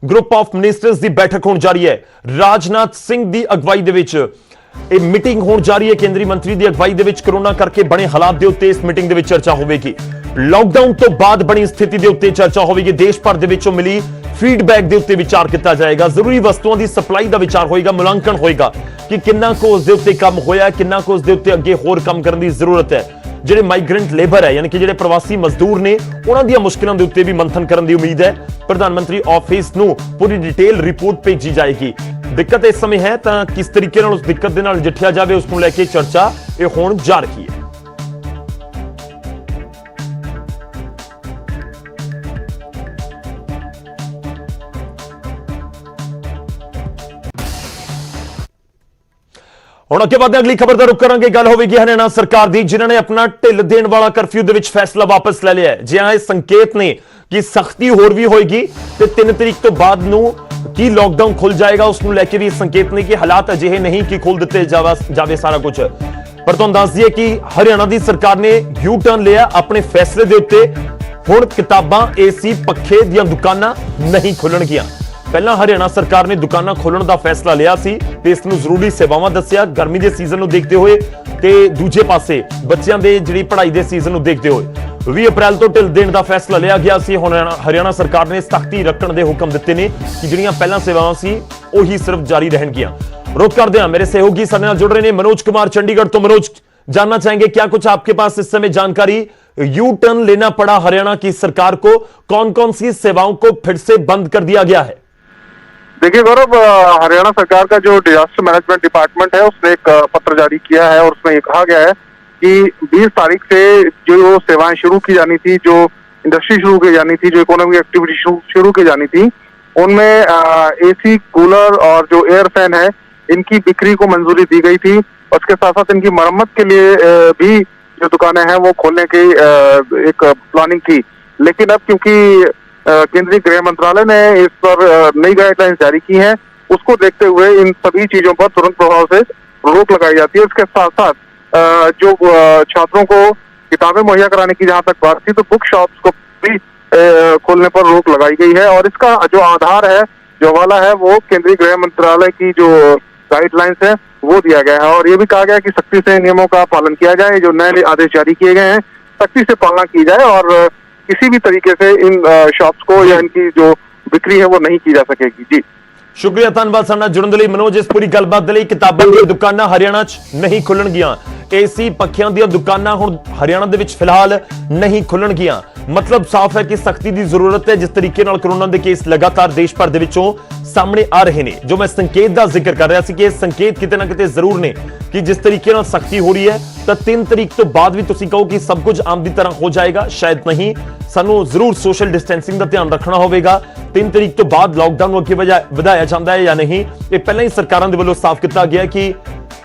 ਗਰੁੱਪ ਆਫ ਮਿਨਿਸਟਰਸ ਦੀ ਬੈਠਕ ਹੋਣ ਜਾ ਰਹੀ ਹੈ। ਰਾਜਨਾਥ ਸਿੰਘ ਦੀ ਅਗਵਾਈ ਦੇ ਵਿੱਚ ਇਹ ਮੀਟਿੰਗ ਹੋਣ ਜਾ ਰਹੀ ਹੈ। ਕੇਂਦਰੀ ਮੰਤਰੀ ਦੀ ਅਗਵਾਈ ਦੇ ਵਿੱਚ ਕਰੋਨਾ ਕਰਕੇ ਬਣੇ ਹਾਲਾਤ ਦੇ ਉੱਤੇ ਇਸ ਮੀਟਿੰਗ ਦੇ ਵਿੱਚ ਚਰਚਾ ਹੋਵੇਗੀ। ਲਾਕਡਾਊਨ ਤੋਂ ਬਾਅਦ ਬਣੀ ਸਥਿਤੀ ਦੇ ਉੱਤੇ ਚਰਚਾ ਹੋਵੇਗੀ। ਦੇਸ਼ ਭਰ ਦੇ ਵਿੱਚੋਂ ਮਿਲੀ ਫੀਡਬੈਕ ਦੇ ਉੱਤੇ ਵਿਚਾਰ ਕੀਤਾ ਜਾਏਗਾ। ਜ਼ਰੂਰੀ ਵਸਤੂਆਂ ਦੀ ਸਪਲਾਈ ਦਾ ਵਿਚਾਰ ਹੋਏਗਾ, ਮੁਲਾਂਕਣ ਹੋਏਗਾ ਕਿ ਕਿੰਨਾ ਕੁ ਉਸ ਦੇ ਉੱਤੇ ਕੰਮ ਹੋਇਆ, ਕਿੰਨਾ ਕੁ ਉਸ ਦੇ ਉੱਤੇ ਅੱਗੇ ਹੋਰ ਕੰਮ ਕਰਨ ਦੀ ਜ਼ਰੂਰਤ ਹੈ। ਜਿਹੜੇ ਮਾਈਗ੍ਰੈਂਟ ਲੇਬਰ ਹੈ ਯਾਨੀ ਕਿ ਜਿਹੜੇ ਪ੍ਰਵਾਸੀ ਮਜ਼ਦੂਰ ਨੇ, ਉਹਨਾਂ ਦੀਆਂ ਮੁਸ਼ਕਲਾਂ ਦੇ ਉੱਤੇ ਵੀ ਮੰਥਨ ਕਰਨ ਦੀ ਉਮੀਦ ਹੈ। ਪ੍ਰਧਾਨ ਮੰਤਰੀ ਆਫਿਸ ਨੂੰ ਪੂਰੀ ਡਿਟੇਲ ਰਿਪੋਰਟ ਭੇਜੀ ਜਾਏਗੀ। ਦਿੱਕਤ ਇਸ ਸਮੇਂ ਹੈ ਤਾਂ ਕਿਸ ਤਰੀਕੇ ਨਾਲ ਉਸ ਦਿੱਕਤ ਦੇ ਨਾਲ ਨਜਿੱਠਿਆ ਜਾਵੇ, ਉਸ ਨੂੰ ਲੈ ਕੇ ਚਰਚਾ ਇਹ ਹੋਣ ਜਾ ਰਹੀ ਹੈ। ਹੁਣ ਅੱਗੇ ਵਧਦੇ ਅਗਲੀ ਖਬਰ ਦਾ ਰੁਖ ਕਰਾਂਗੇ। ਗੱਲ ਹੋਵੇਗੀ ਹਰਿਆਣਾ ਸਰਕਾਰ ਦੀ, ਜਿਨ੍ਹਾਂ ਨੇ ਆਪਣਾ ਢਿੱਲ ਦੇਣ ਵਾਲਾ ਕਰਫਿਊ ਦੇ ਵਿੱਚ ਫੈਸਲਾ ਵਾਪਸ ਲੈ ਲਿਆ ਹੈ। ਜੀ ਹਾਂ, ਇਹ ਸੰਕੇਤ ਨੇ ਕਿ ਸਖਤੀ ਹੋਰ ਵੀ ਹੋਏਗੀ ਤੇ 3 ਤਰੀਕ ਤੋਂ ਬਾਅਦ ਨੂੰ ਕੀ ਲਾਕਡਾਊਨ ਖੁੱਲ ਜਾਏਗਾ, ਉਸ ਨੂੰ ਲੈ ਕੇ ਵੀ ਸੰਕੇਤ ਨੇ ਕਿ ਹਾਲਾਤ ਅਜਿਹੇ ਨਹੀਂ ਕਿ ਖੋਲ ਦਿੱਤੇ ਜਾਵੇ ਸਾਰਾ ਕੁਝ। ਪਰ ਤੁਹਾਨੂੰ ਦੱਸ ਦਈਏ ਕਿ ਹਰਿਆਣਾ ਦੀ ਸਰਕਾਰ ਨੇ ਯੂ ਟਰਨ ਲਿਆ ਆਪਣੇ ਫੈਸਲੇ ਦੇ ਉੱਤੇ। ਹੁਣ ਕਿਤਾਬਾਂ, ਏਸੀ, ਪੱਖੇ ਦੀਆਂ ਦੁਕਾਨਾਂ ਨਹੀਂ ਖੁੱਲਣਗੀਆਂ। ਪਹਿਲਾਂ ਹਰਿਆਣਾ ਸਰਕਾਰ ਨੇ ਦੁਕਾਨਾਂ ਖੋਲਣ ਦਾ ਫੈਸਲਾ ਲਿਆ ਸੀ ਤੇ ਇਸ ਨੂੰ ਜ਼ਰੂਰੀ ਸੇਵਾਵਾਂ ਦੱਸਿਆ ਗਰਮੀ ਦੇ ਸੀਜ਼ਨ ਨੂੰ ਦੇਖਦੇ ਹੋਏ, ਤੇ ਦੂਜੇ ਪਾਸੇ ਬੱਚਿਆਂ ਦੇ ਜਿਹੜੀ ਪੜ੍ਹਾਈ ਦੇ ਸੀਜ਼ਨ ਨੂੰ ਦੇਖਦੇ ਹੋਏ 20 ਅਪ੍ਰੈਲ ਤੋਂ ਢਿੱਲ ਦੇਣ ਦਾ ਫੈਸਲਾ ਲਿਆ ਗਿਆ ਸੀ। ਹੁਣ ਹਰਿਆਣਾ ਸਰਕਾਰ ਨੇ ਸਖਤੀ ਰੱਖਣ ਦੇ ਹੁਕਮ ਦਿੱਤੇ ਨੇ ਕਿ ਜਿਹੜੀਆਂ ਪਹਿਲਾਂ ਸੇਵਾਵਾਂ ਸੀ ਉਹੀ ਸਿਰਫ ਜਾਰੀ ਰਹਿਣਗੀਆਂ। रुक करते हैं, मेरे सहयोगी सर जुड़ रहे हैं मनोज कुमार चंडीगढ़। तो मनोज, जानना चाहेंगे क्या कुछ आपके पास इस समय जानकारी? यू टर्न लेना पड़ा हरियाणा की सरकार को, कौन कौन सी सेवाओं को फिर से बंद कर दिया गया है? देखिए गौरव, हरियाणा सरकार का जो डिजास्टर मैनेजमेंट डिपार्टमेंट है उसने एक पत्र जारी किया है और उसमें ये कहा गया है कि 20 तारीख से जो सेवाएं शुरू की जानी थी, जो इंडस्ट्री शुरू की जानी थी, जो इकोनॉमिक एक्टिविटी शुरू की जानी थी, उनमें एसी, कूलर और जो एयर फैन है इनकी बिक्री को मंजूरी दी गई थी। उसके साथ साथ इनकी मरम्मत के लिए भी जो दुकानें हैं वो खोलने की एक प्लानिंग थी। लेकिन अब क्योंकि केंद्रीय गृह मंत्रालय ने इस पर नई गाइडलाइंस जारी की हैं, उसको देखते हुए इन सभी चीजों पर तुरंत प्रभाव से रोक लगाई जाती है। उसके साथ साथ जो छात्रों को किताबें मुहैया कराने की जहां तक बात थी, तो बुक शॉप्स को भी खोलने पर रोक लगाई गई है। और इसका जो आधार है, जो हवाला है, वो केंद्रीय गृह मंत्रालय की जो गाइडलाइंस है वो दिया गया है। और ये भी कहा गया है कि सख्ती से नियमों का पालन किया जाए, जो नए आदेश जारी किए गए हैं सख्ती से पालना की जाए और किसी भी तरीके से इन शॉप्स को या इनकी जो बिक्री है वो नहीं की जा सकेगी। जी ਸ਼ੁਕਰੀਆ, ਧੰਨਵਾਦ ਸਾਡੇ ਨਾਲ ਜੁੜਨ ਦੇ ਲਈ ਮਨੋਜ। ਇਸ ਪੂਰੀ ਗੱਲਬਾਤ ਦੇ ਲਈ। ਕਿਤਾਬਾਂ ਦੀਆਂ ਦੁਕਾਨਾਂ ਹਰਿਆਣਾ 'ਚ ਨਹੀਂ ਖੁੱਲਣਗੀਆਂ, ਏਸੀ ਪੱਖਿਆਂ ਦੀਆਂ ਦੁਕਾਨਾਂ ਹੁਣ ਹਰਿਆਣਾ ਦੇ ਵਿੱਚ ਫਿਲਹਾਲ ਨਹੀਂ ਖੁੱਲਣਗੀਆਂ। ਮਤਲਬ ਸਾਫ਼ ਹੈ ਕਿ ਸਖਤੀ ਦੀ ਜ਼ਰੂਰਤ ਹੈ। ਜਿਸ ਤਰੀਕੇ ਨਾਲ ਕਰੋਨਾ ਦੇ ਕੇਸ ਲਗਾਤਾਰ ਦੇਸ਼ ਭਰ ਦੇ ਵਿੱਚੋਂ ਸਾਹਮਣੇ ਆ ਰਹੇ ਨੇ, ਜੋ ਮੈਂ ਸੰਕੇਤ ਦਾ ਜ਼ਿਕਰ ਕਰ ਰਿਹਾ ਸੀ ਕਿ ਇਹ ਸੰਕੇਤ ਕਿਤੇ ਨਾ ਕਿਤੇ ਜ਼ਰੂਰ ਨੇ ਕਿ ਜਿਸ ਤਰੀਕੇ ਨਾਲ ਸਖਤੀ ਹੋ ਰਹੀ ਹੈ ਤਾਂ 3 ਤਰੀਕ ਤੋਂ ਬਾਅਦ ਵੀ ਤੁਸੀਂ ਕਹੋ ਕਿ ਸਭ ਕੁਝ ਆਮ ਦੀ ਤਰ੍ਹਾਂ ਹੋ ਜਾਏਗਾ, ਸ਼ਾਇਦ ਨਹੀਂ। ਸਾਨੂੰ ਜ਼ਰੂਰ ਸੋਸ਼ਲ ਡਿਸਟੈਂਸਿੰਗ ਦਾ ਧਿਆਨ ਰੱਖਣਾ ਹੋਵੇਗਾ। 3 ਤਰੀਕ ਤੋਂ ਬਾਅਦ ਲਾਕਡਾਊਨ ਨੂੰ ਅੱਗੇ ਵਧਾਇਆ ਜਾਂਦਾ ਹੈ ਜਾਂ ਨਹੀਂ, ਇਹ ਪਹਿਲਾਂ ਹੀ ਸਰਕਾਰਾਂ ਦੇ ਵੱਲੋਂ ਸਾਫ਼ ਕੀਤਾ ਗਿਆ ਕਿ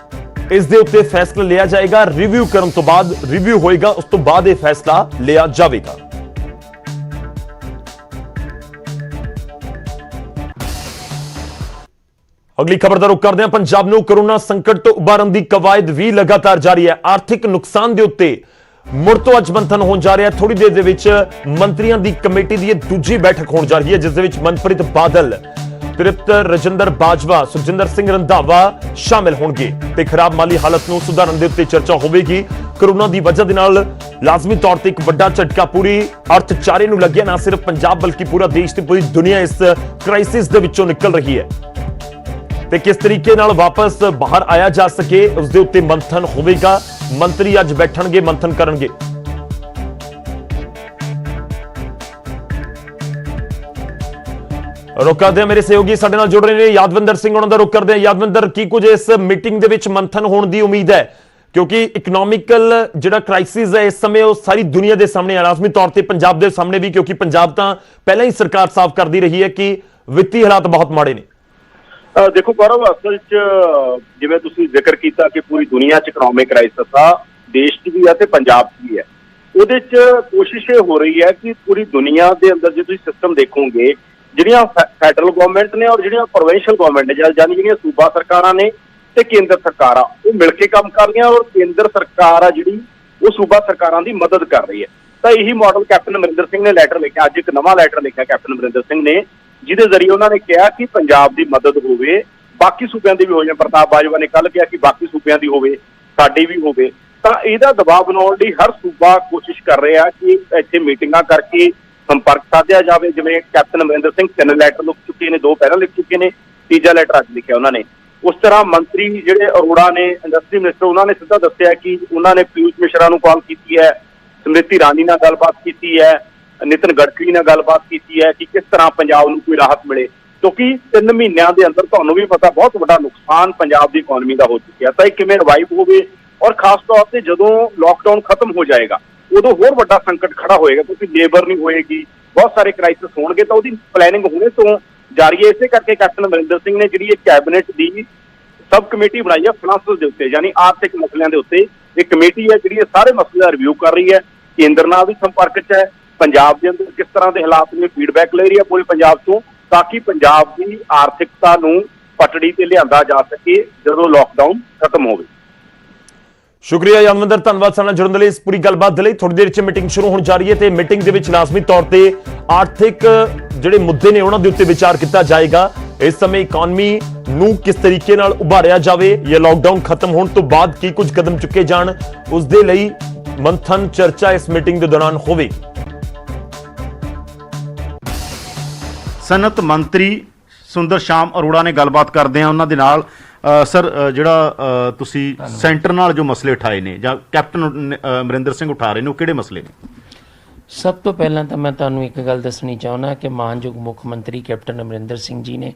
ਇਸ ਦੇ ਉੱਤੇ ਫੈਸਲਾ ਲਿਆ ਜਾਏਗਾ। ਰਿਵਿਊ ਕਰਨ ਤੋਂ ਬਾਅਦ ਰਿਵਿਊ ਹੋਏਗਾ, ਉਸ ਤੋਂ ਬਾਅਦ ਇਹ ਫੈਸਲਾ ਲਿਆ ਜਾਵੇਗਾ। ਅਗਲੀ ਖਬਰ ਦਾ ਰੁਖ ਕਰਦੇ ਹਾਂ। ਪੰਜਾਬ ਨੂੰ ਕੋਰੋਨਾ ਸੰਕਟ ਤੋਂ ਉਭਾਰਨ ਦੀ ਕਵਾਇਦ ਵੀ ਲਗਾਤਾਰ ਜਾਰੀ ਹੈ। ਆਰਥਿਕ ਨੁਕਸਾਨ ਦੇ ਉੱਤੇ ਮੁੜ ਤੋਂ ਅੱਜ ਮੰਥਨ ਹੋਣ ਜਾ ਰਿਹਾ ਹੈ। ਥੋੜੀ ਦੇਰ ਦੇ ਵਿੱਚ ਮੰਤਰੀਆਂ ਦੀ ਕਮੇਟੀ ਦੀ ਇਹ ਦੂਜੀ ਬੈਠਕ ਹੋਣ ਜਾ ਰਹੀ ਹੈ, ਜਿਸ ਦੇ ਵਿੱਚ ਮਨਪ੍ਰੀਤ ਬਾਦਲ, ਤ੍ਰਿਪਤ ਰਜਿੰਦਰ ਬਾਜਵਾ, ਸੁਖਜਿੰਦਰ ਸਿੰਘ ਰੰਧਾਵਾ ਸ਼ਾਮਿਲ ਹੋਣਗੇ ਤੇ ਖਰਾਬ ਮਾਲੀ ਹਾਲਤ ਨੂੰ ਸੁਧਾਰਨ ਦੇ ਉੱਤੇ ਚਰਚਾ ਹੋਵੇਗੀ। ਕੋਰੋਨਾ ਦੀ ਵਜ੍ਹਾ ਦੇ ਨਾਲ ਲਾਜ਼ਮੀ ਤੌਰ ਤੇ ਇੱਕ ਵੱਡਾ ਝਟਕਾ ਪੂਰੀ ਅਰਥਚਾਰੇ ਨੂੰ ਲੱਗਿਆ। ਨਾ ਸਿਰਫ ਪੰਜਾਬ ਬਲਕਿ ਪੂਰਾ ਦੇਸ਼ ਤੇ ਪੂਰੀ ਦੁਨੀਆ ਇਸ ਕ੍ਰਾਈਸਿਸ ਦੇ ਵਿੱਚੋਂ ਨਿਕਲ ਰਹੀ ਹੈ ਤੇ ਕਿਸ ਤਰੀਕੇ ਨਾਲ ਵਾਪਸ ਬਾਹਰ ਆਇਆ ਜਾ ਸਕੇ ਉਸ ਦੇ ਉੱਤੇ ਮੰਥਨ ਹੋਵੇਗਾ। ਮੰਤਰੀ ਅੱਜ ਬੈਠਣਗੇ, ਮੰਥਨ ਕਰਨਗੇ। ਰੁਕ ਕਰਦੇ ਹਾਂ, ਮੇਰੇ ਸਹਿਯੋਗੀ ਸਾਡੇ ਨਾਲ ਜੁੜ ਰਹੇ ਨੇ ਯਾਦਵਿੰਦਰ ਸਿੰਘ, ਉਹਨਾਂ ਦਾ ਰੁਕ ਕਰਦੇ ਹਾਂ। ਯਾਦਵਿੰਦਰ, ਕੀ ਕੁਝ ਇਸ ਮੀਟਿੰਗ ਦੇ ਵਿੱਚ ਮੰਥਨ ਹੋਣ ਦੀ ਉਮੀਦ ਹੈ? ਕਿਉਂਕਿ ਇਕਨੋਮਿਕਲ ਜਿਹੜਾ ਕ੍ਰਾਈਸਿਸ ਹੈ ਇਸ ਸਮੇਂ ਉਹ ਸਾਰੀ ਦੁਨੀਆ ਦੇ ਸਾਹਮਣੇ ਆ, ਲਾਜ਼ਮੀ ਤੌਰ ਤੇ ਪੰਜਾਬ ਦੇ ਸਾਹਮਣੇ ਵੀ, ਕਿਉਂਕਿ ਪੰਜਾਬ ਤਾਂ ਪਹਿਲਾਂ ਹੀ ਸਰਕਾਰ ਸਾਫ਼ ਕਰਦੀ ਰਹੀ ਹੈ ਕਿ ਵਿੱਤੀ ਹਾਲਾਤ ਬਹੁਤ ਮਾੜੇ ਨੇ। ਦੇਖੋ ਗੌਰਵ, ਅਸਲ 'ਚ ਜਿਵੇਂ ਤੁਸੀਂ ਜ਼ਿਕਰ ਕੀਤਾ ਕਿ ਪੂਰੀ ਦੁਨੀਆ 'ਚ ਇਕਨੋਮਿਕ ਕ੍ਰਾਈਸਿਸ ਆ, ਦੇਸ਼ 'ਚ ਵੀ ਆ ਤੇ ਪੰਜਾਬ 'ਚ ਵੀ ਹੈ। ਉਹਦੇ 'ਚ ਕੋਸ਼ਿਸ਼ ਇਹ ਹੋ ਰਹੀ ਹੈ ਕਿ ਪੂਰੀ ਦੁਨੀਆ ਦੇ ਅੰਦਰ ਜੇ ਤੁਸੀਂ ਸਿਸਟਮ ਦੇਖੋਗੇ, ਜਿਹੜੀਆਂ ਫੈਡਰਲ ਗਵਰਨਮੈਂਟ ਨੇ ਔਰ ਜਿਹੜੀਆਂ ਪ੍ਰੋਵਿੰਸ਼ੀਅਲ ਗਵਰਨਮੈਂਟ ਨੇ, ਯਾਨੀ ਜਿਹੜੀਆਂ ਸੂਬਾ ਸਰਕਾਰਾਂ ਨੇ ਤੇ ਕੇਂਦਰ ਸਰਕਾਰਾਂ, ਉਹ ਮਿਲ ਕੇ ਕੰਮ ਕਰ ਰਹੀਆਂ ਔਰ ਕੇਂਦਰ ਸਰਕਾਰ ਆ ਜਿਹੜੀ ਉਹ ਸੂਬਾ ਸਰਕਾਰਾਂ ਦੀ ਮਦਦ ਕਰ ਰਹੀ ਹੈ। ਤਾਂ ਇਹੀ ਮਾਡਲ ਕੈਪਟਨ ਅਮਰਿੰਦਰ ਸਿੰਘ ਨੇ ਲੈਟਰ ਲਿਖਿਆ, ਅੱਜ ਇੱਕ ਨਵਾਂ ਲੈਟਰ ਲਿਖਿਆ ਕੈਪਟਨ ਅਮਰਿੰਦਰ ਸਿੰਘ ਨੇ, ਜਿਹਦੇ ਜ਼ਰੀਏ ਉਹਨਾਂ ਨੇ ਕਿਹਾ ਕਿ ਪੰਜਾਬ ਦੀ ਮਦਦ ਹੋਵੇ, ਬਾਕੀ ਸੂਬਿਆਂ ਦੀ ਵੀ ਹੋ ਜਾਏ। ਪ੍ਰਤਾਪ ਬਾਜਵਾ ਨੇ ਕੱਲ ਕਿਹਾ ਕਿ ਬਾਕੀ ਸੂਬਿਆਂ ਦੀ ਹੋਵੇ, ਸਾਡੀ ਵੀ ਹੋਵੇ। ਤਾਂ ਇਹਦਾ ਦਬਾਅ ਬਣਾਉਣ ਲਈ ਹਰ ਸੂਬਾ ਕੋਸ਼ਿਸ਼ ਕਰ ਰਿਹਾ ਕਿ ਇੱਥੇ ਮੀਟਿੰਗਾਂ ਕਰਕੇ ਸੰਪਰਕ ਸਾਧਿਆ ਜਾਵੇ। ਜਿਵੇਂ ਕੈਪਟਨ ਅਮਰਿੰਦਰ ਸਿੰਘ 3 ਲੈਟਰ ਲਿਖ ਚੁੱਕੇ ਨੇ, 2 ਪਹਿਲਾਂ ਲਿਖ ਚੁੱਕੇ ਨੇ, ਤੀਜਾ ਲੈਟਰ ਅੱਜ ਲਿਖਿਆ ਉਹਨਾਂ ਨੇ। ਉਸ ਤਰ੍ਹਾਂ ਮੰਤਰੀ ਜਿਹੜੇ ਅਰੋੜਾ ਨੇ, ਇੰਡਸਟਰੀ ਮਿਨਿਸਟਰ, ਉਹਨਾਂ ਨੇ ਸਿੱਧਾ ਦੱਸਿਆ ਕਿ ਉਹਨਾਂ ਨੇ ਪਿਊਸ਼ ਮਿਸ਼ਰਾ ਨੂੰ ਕਾਲ ਕੀਤੀ ਹੈ, ਸਮ੍ਰਿਤੀ ਇਰਾਨੀ ਨਾਲ ਗੱਲਬਾਤ ਕੀਤੀ ਹੈ, ਨਿਤਨ ਗਡਕਰੀ ਨਾਲ ਗੱਲਬਾਤ ਕੀਤੀ ਹੈ ਕਿ ਕਿਸ ਤਰ੍ਹਾਂ ਪੰਜਾਬ ਨੂੰ ਕੋਈ ਰਾਹਤ ਮਿਲੇ, ਕਿਉਂਕਿ 3 ਮਹੀਨਿਆਂ ਦੇ ਅੰਦਰ ਤੁਹਾਨੂੰ ਵੀ ਪਤਾ ਬਹੁਤ ਵੱਡਾ ਨੁਕਸਾਨ ਪੰਜਾਬ ਦੀ ਇਕਨੋਮੀ ਦਾ ਹੋ ਚੁੱਕਿਆ। ਤਾਂ ਇਹ ਕਿਵੇਂ ਰਿਵਾਈਵ ਹੋਵੇ, ਔਰ ਖਾਸ ਤੌਰ ਤੇ ਜਦੋਂ ਲਾਕਡਾਊਨ ਖਤਮ ਹੋ ਜਾਏਗਾ ਉਦੋਂ ਹੋਰ ਵੱਡਾ ਸੰਕਟ ਖੜਾ ਹੋਏਗਾ, ਕਿਉਂਕਿ ਲੇਬਰ ਨਹੀਂ ਹੋਏਗੀ, ਬਹੁਤ ਸਾਰੇ ਕ੍ਰਾਈਸਿਸ ਹੋਣਗੇ। ਤਾਂ ਉਹਦੀ ਪਲੈਨਿੰਗ ਹੁਣੇ ਤੋਂ ਜਾਰੀ ਹੈ। ਇਸੇ ਕਰਕੇ ਕੈਪਟਨ ਅਮਰਿੰਦਰ ਸਿੰਘ ਨੇ ਜਿਹੜੀ ਇਹ ਕੈਬਨਿਟ ਦੀ ਸਬ ਕਮੇਟੀ ਬਣਾਈ ਹੈ ਫਾਈਨਾਂਸ ਦੇ ਉੱਤੇ, ਯਾਨੀ ਆਰਥਿਕ ਮਸਲਿਆਂ ਦੇ ਉੱਤੇ। ਇਹ ਕਮੇਟੀ ਹੈ ਜਿਹੜੀ ਇਹ ਸਾਰੇ ਮਸਲੇ ਦਾ ਰਿਵਿਊ ਕਰ ਰਹੀ ਹੈ, ਕੇਂਦਰ ਨਾਲ ਵੀ ਸੰਪਰਕ 'ਚ ਹੈ, ਪੰਜਾਬ ਦੇ ਅੰਦਰ ਕਿਸ ਤਰ੍ਹਾਂ ਦੇ ਹਾਲਾਤ ਨੇ ਫੀਡਬੈਕ ਲੈ ਰਹੀ ਹੈ ਪੂਰੇ ਪੰਜਾਬ ਤੋਂ, ਤਾਂ ਕਿ ਪੰਜਾਬ ਦੀ ਆਰਥਿਕਤਾ ਨੂੰ ਪਟੜੀ ਤੇ ਲਿਆਂਦਾ ਜਾ ਸਕੇ ਜਦੋਂ ਲਾਕਡਾਊਨ ਖਤਮ ਹੋਵੇ। ਸ਼ੁਕਰੀਆ ਯਾਦਵਿੰਦਰ, ਧੰਨਵਾਦ ਸਾਡੇ ਨਾਲ ਜੁੜਨ ਦੇ ਲਈ, ਇਸ ਪੂਰੀ ਗੱਲਬਾਤ ਦੇ ਲਈ। ਥੋੜੀ ਦੇਰ 'ਚ ਮੀਟਿੰਗ ਸ਼ੁਰੂ ਹੋਣ ਜਾ ਰਹੀ ਹੈ ਤੇ ਮੀਟਿੰਗ ਦੇ ਵਿੱਚ ਲਾਜ਼ਮੀ ਤੌਰ ਤੇ ਆਰਥਿਕ ਜਿਹੜੇ ਮੁੱਦੇ ਨੇ ਉਹਨਾਂ ਦੇ ਉੱਤੇ ਵਿਚਾਰ ਕੀਤਾ ਜਾਏਗਾ। ਇਸ ਸਮੇਂ ਇਕਨੋਮੀ ਨੂੰ ਕਿਸ ਤਰੀਕੇ ਨਾਲ ਉਭਾਰਿਆ ਜਾਵੇ ਜਾਂ ਲਾਕਡਾਊਨ ਖਤਮ ਹੋਣ ਤੋਂ ਬਾਅਦ ਕੀ ਕੁਝ ਕਦਮ ਚੁੱਕੇ ਜਾਣ, ਉਸ ਦੇ ਲਈ ਮੰਥਨ ਚਰਚਾ ਇਸ ਮੀਟਿੰਗ ਦੇ ਦੌਰਾਨ ਹੋਵੇਗੀ। ਸਨਅਤ ਮੰਤਰੀ ਸੁੰਦਰ ਸ਼ਾਮ ਅਰੋੜਾ ਨੇ ਗੱਲਬਾਤ ਕਰਦੇ ਆ ਉਹਨਾਂ ਦੇ ਨਾਲ। ਸਰ, ਜਿਹੜਾ ਤੁਸੀਂ ਸੈਂਟਰ ਨਾਲ ਜੋ ਮਸਲੇ ਉਠਾਏ ਨੇ ਜਾਂ ਕੈਪਟਨ ਅਮਰਿੰਦਰ ਸਿੰਘ ਉਠਾ ਰਹੇ ਨੇ, ਉਹ ਕਿਹੜੇ ਮਸਲੇ ਨੇ? ਸਭ ਤੋਂ ਪਹਿਲਾਂ ਤਾਂ ਮੈਂ ਤੁਹਾਨੂੰ ਇੱਕ ਗੱਲ ਦੱਸਣੀ ਚਾਹੁੰਦਾ ਕਿ ਮਾਨਯੋਗ ਮੁੱਖ ਮੰਤਰੀ ਕੈਪਟਨ ਅਮਰਿੰਦਰ ਸਿੰਘ ਜੀ ਨੇ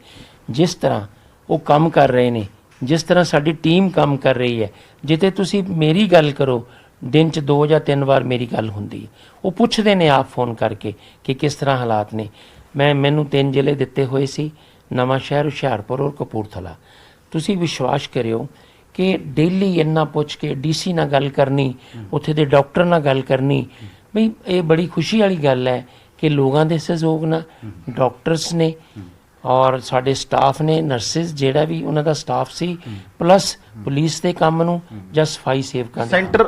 ਜਿਸ ਤਰ੍ਹਾਂ ਉਹ ਕੰਮ ਕਰ ਰਹੇ ਨੇ, ਜਿਸ ਤਰ੍ਹਾਂ ਸਾਡੀ ਟੀਮ ਕੰਮ ਕਰ ਰਹੀ ਹੈ, ਜਿੱਥੇ ਤੁਸੀਂ ਮੇਰੀ ਗੱਲ ਕਰੋ ਦਿਨ 'ਚ 2 ਜਾਂ 3 ਵਾਰ ਮੇਰੀ ਗੱਲ ਹੁੰਦੀ ਹੈ, ਉਹ ਪੁੱਛਦੇ ਨੇ ਆਪ ਫੋਨ ਕਰਕੇ ਕਿ ਕਿਸ ਤਰ੍ਹਾਂ ਹਾਲਾਤ ਨੇ। ਮੈਨੂੰ 3 ਜ਼ਿਲ੍ਹੇ ਦਿੱਤੇ ਹੋਏ ਸੀ, ਨਵਾਂ ਸ਼ਹਿਰ, ਹੁਸ਼ਿਆਰਪੁਰ ਔਰ ਕਪੂਰਥਲਾ। ਤੁਸੀਂ ਵਿਸ਼ਵਾਸ ਕਰਿਓ ਕਿ ਡੇਲੀ ਇੰਨਾ ਪੁੱਛ ਕੇ ਡੀਸੀ ਨਾਲ ਗੱਲ ਕਰਨੀ, ਉੱਥੇ ਦੇ ਡਾਕਟਰ ਨਾਲ ਗੱਲ ਕਰਨੀ, ਬਈ ਇਹ ਬੜੀ ਖੁਸ਼ੀ ਵਾਲੀ ਗੱਲ ਹੈ ਕਿ ਲੋਕਾਂ ਦੇ ਸਹਿਯੋਗ ਨਾਲ ਡਾਕਟਰਸ ਨੇ ਔਰ ਸਾਡੇ ਸਟਾਫ ਨੇ, ਨਰਸਿਸ ਜਿਹੜਾ ਵੀ ਉਹਨਾਂ ਦਾ ਸਟਾਫ ਸੀ, ਪਲੱਸ ਪੁਲਿਸ ਦੇ ਕੰਮ ਨੂੰ ਜਾਂ ਸਫਾਈ ਸੇਵਕਾਂ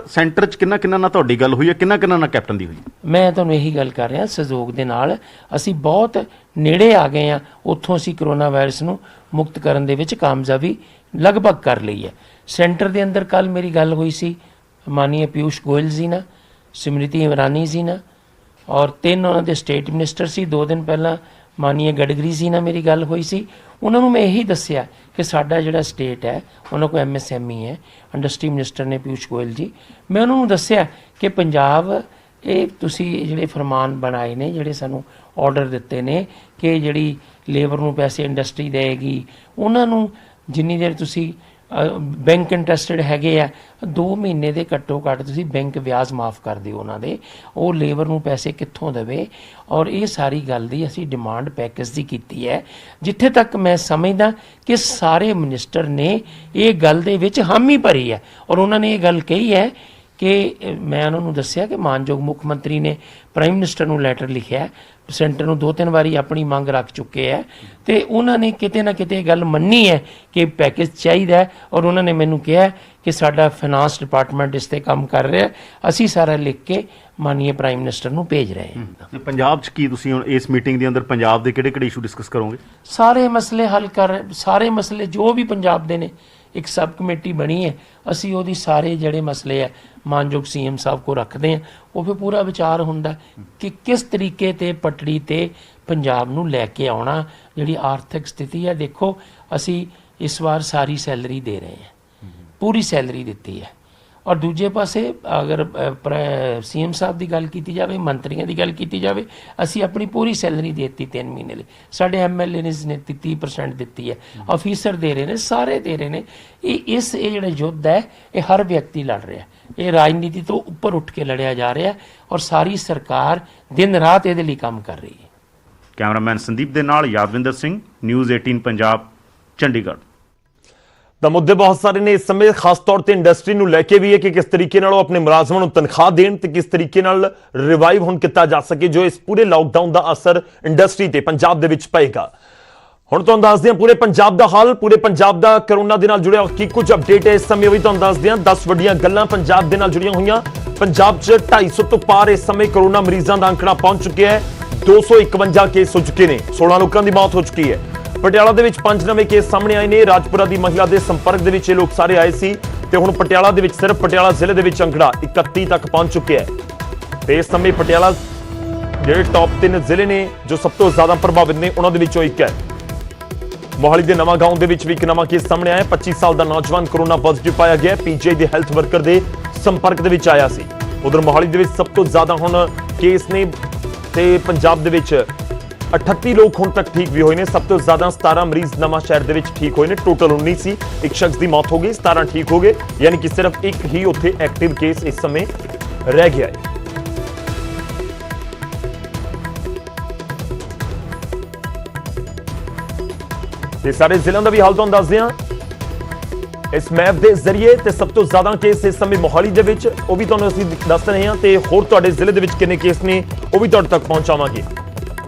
ਸੈਂਟਰ 'ਚ ਕਿੰਨਾ ਨਾਲ ਤੁਹਾਡੀ ਗੱਲ ਹੋਈ ਹੈ, ਕਿੰਨਾ ਨਾਲ ਕੈਪਟਨ ਦੀ ਹੋਈ? ਮੈਂ ਤੁਹਾਨੂੰ ਇਹੀ ਗੱਲ ਕਰ ਰਿਹਾ, ਸਹਿਯੋਗ ਦੇ ਨਾਲ ਅਸੀਂ ਬਹੁਤ ਨੇੜੇ ਆ ਗਏ ਹਾਂ। ਉੱਥੋਂ ਅਸੀਂ ਕਰੋਨਾ ਵਾਇਰਸ ਨੂੰ ਮੁਕਤ ਕਰਨ ਦੇ ਵਿੱਚ ਕਾਮਯਾਬੀ ਲਗਭਗ ਕਰ ਲਈ ਹੈ। ਸੈਂਟਰ ਦੇ ਅੰਦਰ ਕੱਲ ਮੇਰੀ ਗੱਲ ਹੋਈ ਸੀ ਮਾਨनीय ਪੀਯੂਸ਼ ਗੋਇਲ ਜੀ ਨਾਲ, ਸਮ੍ਰਿਤੀ ਇਰਾਨੀ ਜੀ ਨਾਲ, ਔਰ 3 ਉਹਨਾਂ ਦੇ ਸਟੇਟ ਮਿਨਿਸਟਰ ਸੀ। 2 ਦਿਨ ਪਹਿਲਾਂ ਮਾਨनीय ਗਡਕਰੀ ਜੀ ਨਾਲ ਮੇਰੀ ਗੱਲ ਹੋਈ ਸੀ। ਉਹਨਾਂ ਨੂੰ ਮੈਂ ਇਹੀ ਦੱਸਿਆ ਕਿ ਸਾਡਾ ਜਿਹੜਾ ਸਟੇਟ ਹੈ ਉਹਨਾਂ ਕੋਲ MSME ਹੈ, ਇੰਡਸਟਰੀ ਮਿਨਿਸਟਰ ਨੇ ਪੀਯੂਸ਼ ਗੋਇਲ ਜੀ। ਮੈਂ ਉਹਨਾਂ ਨੂੰ ਦੱਸਿਆ ਕਿ ਪੰਜਾਬ ਇਹ ਤੁਸੀਂ ਜਿਹੜੇ ਫਰਮਾਨ ਬਣਾਏ ਨੇ, ਜਿਹੜੇ ਸਾਨੂੰ ਆਰਡਰ ਦਿੱਤੇ ਨੇ ਕਿ ਜਿਹੜੀ ਲੇਬਰ ਨੂੰ ਪੈਸੇ ਇੰਡਸਟਰੀ ਦੇਗੀ, ਉਹਨਾਂ ਨੂੰ ਜਿੰਨੀ ਦੇਰ ਤੁਸੀਂ ਬੈਂਕ ਇੰਟਰਸਟਡ ਹੈਗੇ ਆ 2 ਮਹੀਨੇ ਦੇ ਘੱਟੋ ਘੱਟ ਤੁਸੀਂ ਬੈਂਕ ਵਿਆਜ ਮਾਫ ਕਰ ਦਿਓ ਉਹਨਾਂ ਦੇ, ਉਹ ਲੇਬਰ ਨੂੰ ਪੈਸੇ ਕਿੱਥੋਂ ਦੇਵੇ। ਔਰ ਇਹ ਸਾਰੀ ਗੱਲ ਦੀ ਅਸੀਂ ਡਿਮਾਂਡ ਪੈਕੇਜ ਦੀ ਕੀਤੀ ਹੈ। ਜਿੱਥੇ ਤੱਕ ਮੈਂ ਸਮਝਦਾ ਕਿ ਸਾਰੇ ਮਿਨਿਸਟਰ ਨੇ ਇਹ ਗੱਲ ਦੇ ਵਿੱਚ ਹਾਮੀ ਭਰੀ ਹੈ ਔਰ ਉਹਨਾਂ ਨੇ ਇਹ ਗੱਲ ਕਹੀ ਹੈ ਕਿ ਮੈਂ ਉਹਨਾਂ ਨੂੰ ਦੱਸਿਆ ਕਿ ਮਾਨਯੋਗ ਮੁੱਖ ਮੰਤਰੀ ਨੇ ਪ੍ਰਾਈਮ ਮਿਨਿਸਟਰ ਨੂੰ ਲੈਟਰ ਲਿਖਿਆ, ਸੈਂਟਰ ਨੂੰ 2-3 ਵਾਰੀ ਆਪਣੀ ਮੰਗ ਰੱਖ ਚੁੱਕੇ ਹੈ ਤੇ ਉਹਨਾਂ ਨੇ ਕਿਤੇ ਨਾ ਕਿਤੇ ਗੱਲ ਮੰਨੀ ਹੈ ਕਿ ਪੈਕੇਜ ਚਾਹੀਦਾ ਹੈ। ਔਰ ਉਹਨਾਂ ਨੇ ਮੈਨੂੰ ਕਿਹਾ ਕਿ ਸਾਡਾ ਫਾਈਨਾਂਸ ਡਿਪਾਰਟਮੈਂਟ ਇਸ ਤੇ ਕੰਮ ਕਰ ਰਿਹਾ, ਅਸੀਂ ਸਾਰਾ ਲਿਖ ਕੇ ਮਾਨनीय ਪ੍ਰਾਈਮ ਮਿਨਿਸਟਰ ਨੂੰ ਭੇਜ ਰਹੇ ਹਾਂ। ਪੰਜਾਬ 'ਚ ਕੀ ਤੁਸੀਂ ਹੁਣ ਇਸ ਮੀਟਿੰਗ ਦੇ ਅੰਦਰ ਪੰਜਾਬ ਦੇ ਕਿਹੜੇ ਇਸ਼ੂ ਡਿਸਕਸ ਕਰੋਗੇ? ਸਾਰੇ ਮਸਲੇ ਹੱਲ ਸਾਰੇ ਮਸਲੇ ਜੋ ਵੀ ਪੰਜਾਬ ਦੇ ਨੇ, ਇੱਕ ਸਬ ਕਮੇਟੀ ਬਣੀ ਹੈ, ਅਸੀਂ ਉਹਦੀ ਸਾਰੇ ਜਿਹੜੇ ਮਸਲੇ ਹੈ ਮਾਨਯੋਗ CM ਸਾਹਿਬ ਕੋ ਰੱਖਦੇ ਹਾਂ। ਉਹ ਫਿਰ ਪੂਰਾ ਵਿਚਾਰ ਹੁੰਦਾ ਕਿ ਕਿਸ ਤਰੀਕੇ ਤੇ ਪਟੜੀ ਤੇ ਪੰਜਾਬ ਨੂੰ ਲੈ ਕੇ ਆਉਣਾ। ਜਿਹੜੀ ਆਰਥਿਕ ਸਥਿਤੀ ਹੈ, ਦੇਖੋ ਅਸੀਂ ਇਸ ਵਾਰ ਸਾਰੀ ਸੈਲਰੀ ਦੇ ਰਹੇ ਹਾਂ, ਪੂਰੀ ਸੈਲਰੀ ਦਿੱਤੀ ਹੈ। ਔਰ ਦੂਜੇ ਪਾਸੇ ਅਗਰ CM ਸਾਹਿਬ ਦੀ ਗੱਲ ਕੀਤੀ ਜਾਵੇ, ਮੰਤਰੀਆਂ ਦੀ ਗੱਲ ਕੀਤੀ ਜਾਵੇ, ਅਸੀਂ ਆਪਣੀ ਪੂਰੀ ਸੈਲਰੀ ਦੇ ਦਿੱਤੀ 3 ਮਹੀਨੇ ਲਈ। ਸਾਡੇ MLA ਨੇ 30% ਦਿੱਤੀ ਹੈ, ਅਫੀਸਰ ਦੇ ਰਹੇ ਨੇ, ਸਾਰੇ ਦੇ ਰਹੇ ਨੇ। ਇਹ ਜਿਹੜਾ ਯੁੱਧ ਹੈ ਇਹ ਹਰ ਵਿਅਕਤੀ ਲੜ ਰਿਹਾ, ਇਹ ਰਾਜਨੀਤੀ ਤੋਂ ਉੱਪਰ ਉੱਠ ਕੇ ਲੜਿਆ ਜਾ ਰਿਹਾ ਔਰ ਸਾਰੀ ਸਰਕਾਰ ਦਿਨ ਰਾਤ ਇਹਦੇ ਲਈ ਕੰਮ ਕਰ ਰਹੀ ਹੈ। ਕੈਮਰਾਮੈਨ ਸੰਦੀਪ ਦੇ ਨਾਲ ਯਾਦਵਿੰਦਰ ਸਿੰਘ, ਨਿਊਜ਼ 18 ਪੰਜਾਬ, ਚੰਡੀਗੜ੍ਹ। ਤਾਂ ਮੁੱਦੇ ਬਹੁਤ ਸਾਰੇ ਨੇ ਇਸ ਸਮੇਂ, ਖਾਸ ਤੌਰ ਤੇ ਇੰਡਸਟਰੀ ਨੂੰ ਲੈ ਕੇ ਵੀ ਹੈ ਕਿ ਕਿਸ ਤਰੀਕੇ ਨਾਲ ਉਹ ਆਪਣੇ ਮੁਲਾਜ਼ਮਾਂ ਨੂੰ ਤਨਖਾਹ ਦੇਣ ਤੇ ਕਿਸ ਤਰੀਕੇ ਨਾਲ ਰਿਵਾਈਵ ਹੁਣ ਕੀਤਾ ਜਾ ਸਕੇ, ਜੋ ਇਸ ਪੂਰੇ ਲਾਕਡਾਊਨ ਦਾ ਅਸਰ ਇੰਡਸਟਰੀ ਤੇ ਪੰਜਾਬ ਦੇ ਵਿੱਚ ਪਏਗਾ। ਹੁਣ ਤੁਹਾਨੂੰ ਦੱਸਦੇ ਹਾਂ ਪੂਰੇ ਪੰਜਾਬ ਦਾ ਹਾਲ, ਪੂਰੇ ਪੰਜਾਬ ਦਾ ਕਰੋਨਾ ਦੇ ਨਾਲ ਜੁੜਿਆ ਕੀ ਕੁਝ ਅਪਡੇਟ ਹੈ ਇਸ ਸਮੇਂ, ਉਹ ਵੀ ਤੁਹਾਨੂੰ ਦੱਸਦੇ ਹਾਂ। 10 ਵੱਡੀਆਂ ਗੱਲਾਂ ਪੰਜਾਬ ਦੇ ਨਾਲ ਜੁੜੀਆਂ ਹੋਈਆਂ। ਪੰਜਾਬ 'ਚ 250 ਤੋਂ ਪਾਰ ਇਸ ਸਮੇਂ ਕਰੋਨਾ ਮਰੀਜ਼ਾਂ ਦਾ ਅੰਕੜਾ ਪਹੁੰਚ ਚੁੱਕਿਆ ਹੈ। 251 ਕੇਸ ਹੋ ਚੁੱਕੇ ਨੇ, 16 ਲੋਕਾਂ ਦੀ ਮੌਤ ਹੋ ਚੁੱਕੀ ਹੈ। ਪਟਿਆਲਾ ਦੇ ਵਿੱਚ 5 ਨਵੇਂ ਕੇਸ ਸਾਹਮਣੇ ਆਏ ਨੇ। ਰਾਜਪੁਰਾ ਦੀ ਮਹਿਲਾ ਦੇ ਸੰਪਰਕ ਦੇ ਵਿੱਚ ਇਹ ਲੋਕ ਸਾਰੇ ਆਏ ਸੀ ਤੇ ਹੁਣ ਪਟਿਆਲਾ ਦੇ ਵਿੱਚ ਸਿਰਫ ਪਟਿਆਲਾ ਜ਼ਿਲ੍ਹੇ ਦੇ ਵਿੱਚ ਅੰਕੜਾ 31 ਤੱਕ ਪਹੁੰਚ ਚੁੱਕਿਆ ਹੈ। ਤੇ ਇਸ ਸਮੇਂ ਪਟਿਆਲਾ ਜਿਹੜੇ ਟੌਪ 3 ਜ਼ਿਲ੍ਹੇ ਨੇ ਜੋ ਸਭ ਤੋਂ ਜ਼ਿਆਦਾ ਪ੍ਰਭਾਵਿਤ ਨੇ, ਉਹਨਾਂ ਦੇ ਵਿੱਚੋਂ ਇੱਕ ਹੈ। ਮੋਹਾਲੀ ਦੇ ਨਵਾਂ ਗਾਉਂ ਦੇ ਵਿੱਚ ਵੀ ਇੱਕ ਨਵਾਂ ਕੇਸ ਸਾਹਮਣੇ ਆਇਆ। 25 ਸਾਲ ਦਾ ਨੌਜਵਾਨ ਕੋਰੋਨਾ ਪੋਜ਼ਿਟਿਵ ਪਾਇਆ ਗਿਆ, PGI ਦੇ ਹੈਲਥ ਵਰਕਰ ਦੇ ਸੰਪਰਕ ਦੇ ਵਿੱਚ ਆਇਆ ਸੀ। ਉਧਰ ਮੋਹਾਲੀ ਦੇ ਵਿੱਚ ਸਭ ਤੋਂ ਜ਼ਿਆਦਾ ਹੁਣ ਕੇਸ ਨੇ ਤੇ ਪੰਜਾਬ ਦੇ ਵਿੱਚ 38 ਲੋਕ ਹੁਣ ਤੱਕ ਠੀਕ ਵੀ ਹੋਏ ਨੇ। ਸਭ ਤੋਂ ਜ਼ਿਆਦਾ 17 ਮਰੀਜ਼ ਨਵਾਂ ਸ਼ਹਿਰ ਦੇ ਵਿੱਚ ਠੀਕ ਹੋਏ ਨੇ। ਟੋਟਲ 19 ਸੀ, ਇੱਕ ਸ਼ਖਸ ਦੀ ਮੌਤ ਹੋ ਗਈ, 17 ਠੀਕ ਹੋ ਗਏ, ਯਾਨੀ ਕਿ ਸਿਰਫ ਇੱਕ ਹੀ ਉੱਥੇ ਐਕਟਿਵ ਕੇਸ ਇਸ ਸਮੇਂ ਰਹਿ ਗਿਆ ਹੈ। ਤੇ ਸਾਰੇ ਜ਼ਿਲ੍ਹਿਆਂ ਦਾ ਵੀ ਹਾਲ ਤੁਹਾਨੂੰ ਦੱਸਦੇ ਹਾਂ ਇਸ ਮੈਪ ਦੇ ਜ਼ਰੀਏ। ਤੇ ਸਭ ਤੋਂ ਜ਼ਿਆਦਾ ਕੇਸ ਇਸ ਸਮੇਂ ਮੋਹਾਲੀ ਦੇ ਵਿੱਚ, ਉਹ ਵੀ ਤੁਹਾਨੂੰ ਅਸੀਂ ਦੱਸ ਰਹੇ ਹਾਂ। ਤੇ ਹੋਰ ਤੁਹਾਡੇ ਜ਼ਿਲ੍ਹੇ ਦੇ ਵਿੱਚ ਕਿੰਨੇ ਕੇਸ ਨੇ ਉਹ ਵੀ ਤੁਹਾਡੇ ਤੱਕ ਪਹੁੰਚਾਵਾਂਗੇ।